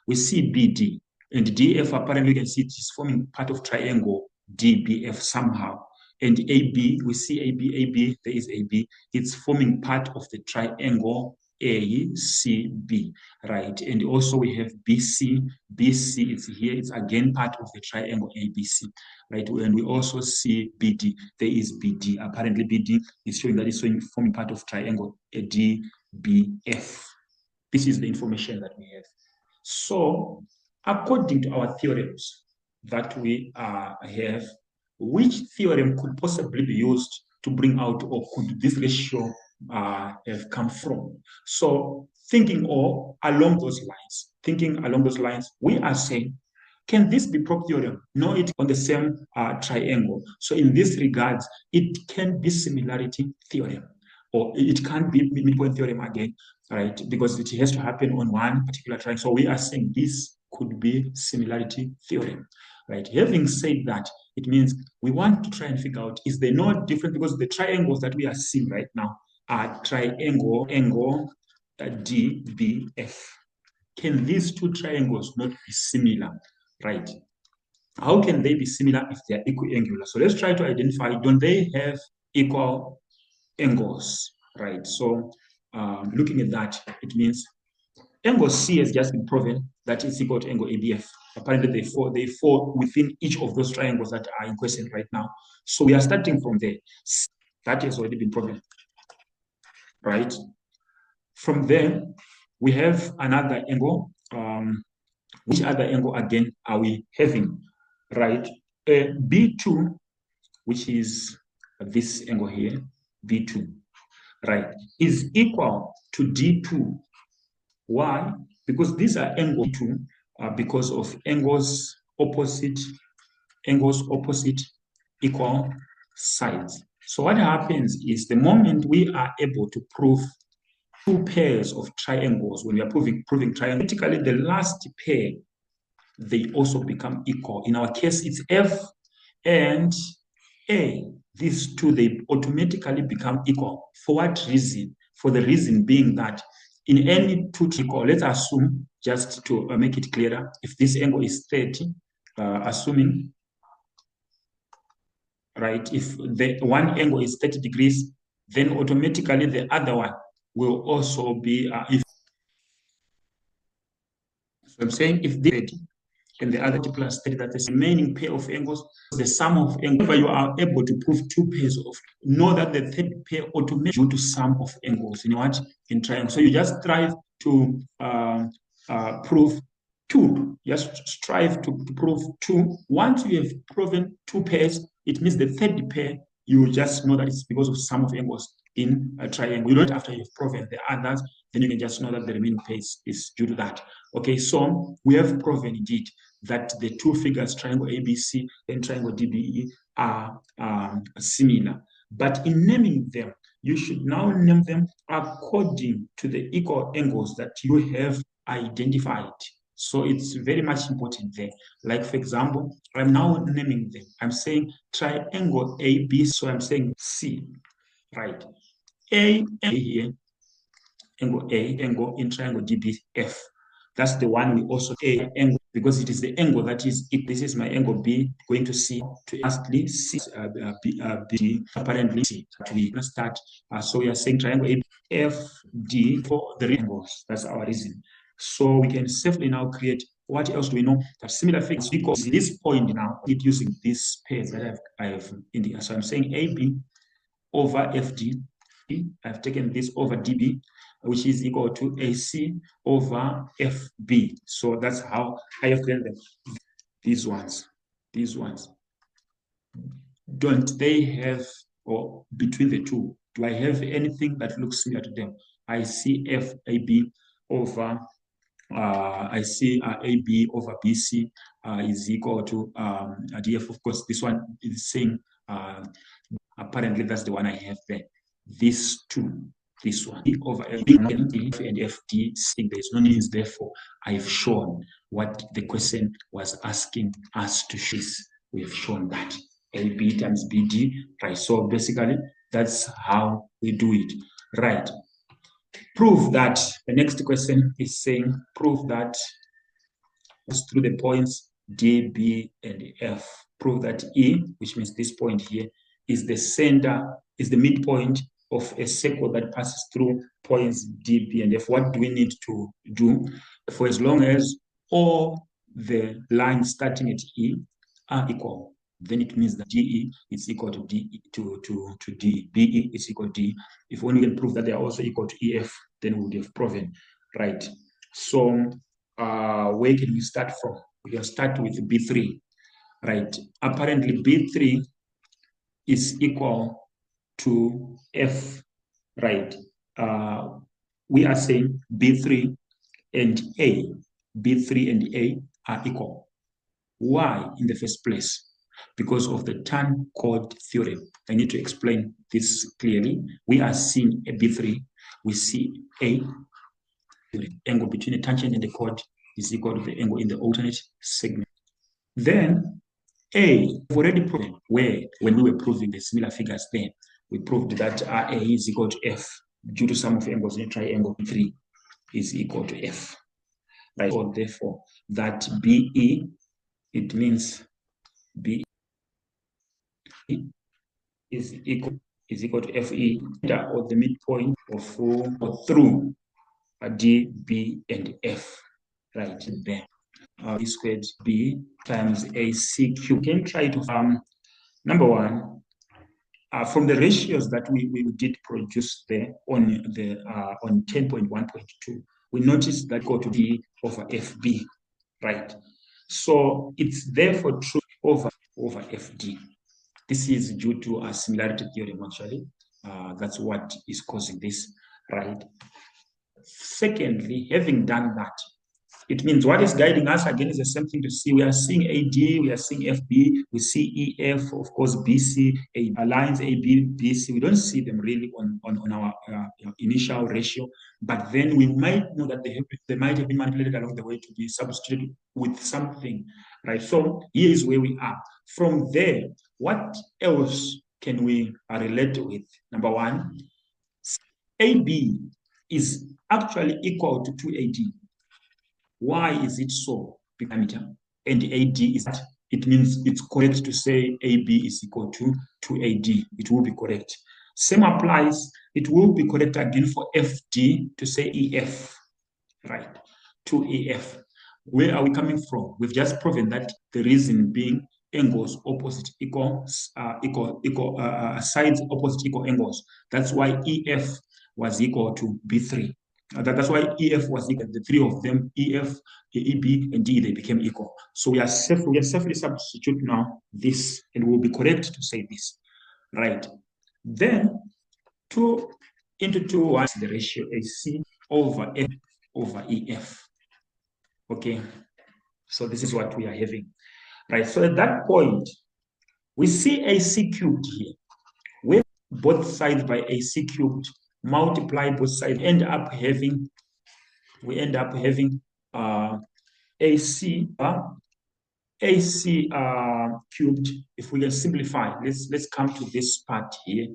S1: We see BD, and DF apparently you can see it is forming part of triangle DBF somehow. And AB, we see AB, there is AB. It's forming part of the triangle ACB, right? And also we have BC. BC is here. It's again part of the triangle ABC, right? And we also see BD. There is BD. Apparently BD is showing that it's forming part of triangle DBF. This is the information that we have. So, according to our theorems that we have, which theorem could possibly be used to bring out, or could this ratio have come from? So, thinking along those lines, we are saying, can this be prop theorem? No, it's on the same triangle. So, in this regards, it can be similarity theorem, or it can't be midpoint theorem again, right? Because it has to happen on one particular triangle. So we are saying this could be similarity theorem, right? Having said that, it means we want to try and figure out, is there no difference? Because the triangles that we are seeing right now are triangle, DBF. Can these two triangles not be similar, right? How can they be similar if they are equiangular? So let's try to identify, don't they have equal angles, right? So looking at that, it means angle C has just been proven that is equal to angle ABF. Apparently, they fall within each of those triangles that are in question right now. So we are starting from there. That has already been proven, right? From there, we have another angle. Which other angle again are we having, right? B2, which is this angle here, B2, right, is equal to D2. Why? Because these are angles D2 because of angles opposite equal sides. So what happens is, the moment we are able to prove two pairs of triangles, when we are proving triangles, typically the last pair, they also become equal. In our case, it's F and A. These two, they automatically become equal. For what reason? For the reason being that in any two triangle, let's assume, just to make it clearer, if this angle is 30, assuming, right, if the one angle is 30 degrees, then automatically the other one will also be, so I'm saying if this 30 and the other plus 30, that is the remaining pair of angles, the sum of angles. Whenever you are able to prove two pairs of, know that the third pair automatically due to sum of angles in what? In triangle. So you just strive to prove two. Just strive to prove two. Once you have proven two pairs, it means the third pair, you just know that it's because of sum of angles in a triangle. You don't, after you've proven the others, then you can just know that the remaining pair is due to that. Okay, so we have proven indeed that the two figures, triangle ABC and triangle DBE, are similar. But in naming them, you should now name them according to the equal angles that you have identified. So it's very much important there. Like, for example, I'm now naming them. I'm saying triangle AB, so I'm saying C, right? A here, angle A, angle in triangle DBF. That's the one we also A angle, because it is the angle that is, if this is my angle B going to C, to lastly C, B, apparently C. We start, so we are saying triangle AFD for the angles. That's our reason. So we can safely now create, what else do we know? That similar figures, because this point now, it using this pairs that I have indicated. So I'm saying AB over FD. I've taken this over DB, which is equal to AC over FB. So that's how I have created them. These ones. Don't they have, or between the two, do I have anything that looks similar to them? I see FAB over, I see AB over BC is equal to DF. Of course, this one is saying, apparently that's the one I have there. These two, this one over FD and FD, there's no needs. Therefore, I've shown what the question was asking us to show. We have shown that AB times BD, right? So basically, that's how we do it, right? Prove that. The next question is saying, prove that through the points D, B, and F. Prove that E, which means this point here, is the center, is the midpoint of a circle that passes through points D, B, and F. What do we need to do? For as long as all the lines starting at E are equal, then it means that DE is equal to D to D. BE is equal to D. If only we can prove that they are also equal to EF, then we would have proven right? So where can we start from? We can start with B3, right? Apparently B3 is equal to F, right? We are saying B3 and A, B3 and A are equal. Why in the first place? Because of the tan chord theorem. I need to explain this clearly. We are seeing a B3, we see A, the angle between the tangent and the chord is equal to the angle in the alternate segment. Then A, we've already proven where, when we were proving the similar figures there, we proved that A is equal to F due to sum of angles in a triangle 3 is equal to F. Right? So therefore, that BE, it means BE is equal to FE, or the midpoint of or through D, B, and F, right there. B squared B times AC cubed. You can try to number one, from the ratios that we did produce there on the on 10.1.2, we noticed that go to B over FB, right? So it's therefore true over FD. This is due to a similarity theorem, actually. That's what is causing this, right? Secondly, having done that, it means what is guiding us again is the same thing to see. We are seeing AD, we are seeing FB, we see EF, of course, BC, lines AB, BC. We don't see them really on our initial ratio, but then we might know that they might have been manipulated along the way to be substituted with something, right? So here is where we are. From there, what else can we relate with? Number one, AB is actually equal to 2AD. Why is it so? Diameter and AD is that it means it's correct to say AB is equal to 2AD. It will be correct. Same applies. It will be correct again for FD to say EF, right? 2EF. Where are we coming from? We've just proven that the reason being angles opposite sides opposite equal angles. That's why EF was equal to B3. That's why EF was equal. The three of them, EF, EB, and D, they became equal. So we are safely substitute now this, and we'll be correct to say this, right? Then 2 into 2 was the ratio AC over F over EF. Okay, so this is what we are having, right? So at that point, we see AC cubed here. With both sides by AC cubed, multiply both sides, we end up having AC cubed. If we can simplify, let's come to this part here,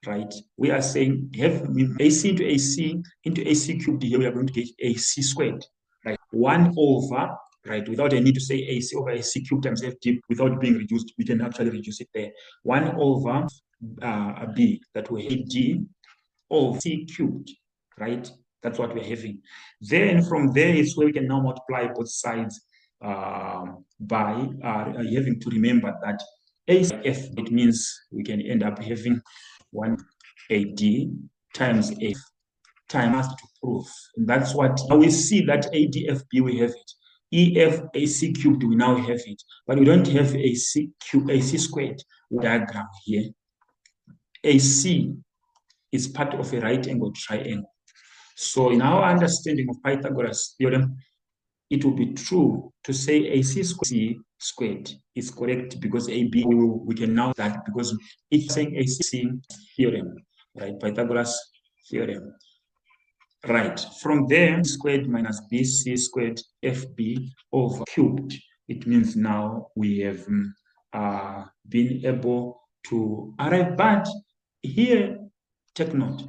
S1: right? We are saying have AC into AC cubed here, we are going to get AC squared, right? 1 over, right, without a need to say AC over AC cubed times FD without being reduced, we can actually reduce it there. 1 over B, that we have D of C cubed, right? That's what we're having. Then from there is where we can now multiply both sides by having to remember that A F, it means we can end up having 1 AD times F times to prove. And that's what now we see that ADFB, we have it. EF AC cubed, we now have it. But we don't have AC cubed, AC squared diagram here. AC is part of a right angle triangle. So in our understanding of Pythagoras theorem, it will be true to say AC squared is correct because AB, we can now that because it's saying AC theorem, right? Pythagoras theorem. Right. From there, squared minus BC squared FB over cubed. It means now we have been able to arrive. But here, take note,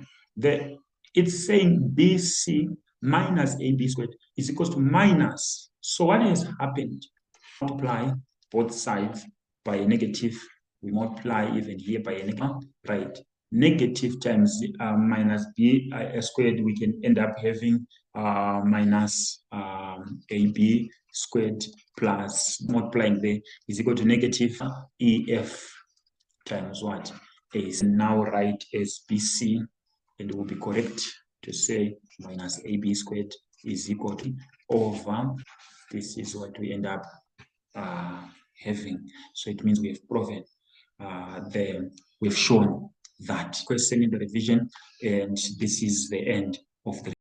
S1: it's saying BC minus AB squared is equal to minus. So what has happened? Multiply both sides by a negative. We multiply even here by a negative, right? Negative times minus B squared, we can end up having minus AB squared plus multiplying there is equal to negative EF times what? Is now write as BC, and it will be correct to say minus AB squared is equal to over, this is what we end up having. So it means we have proven we've shown that question in the revision, and this is the end of the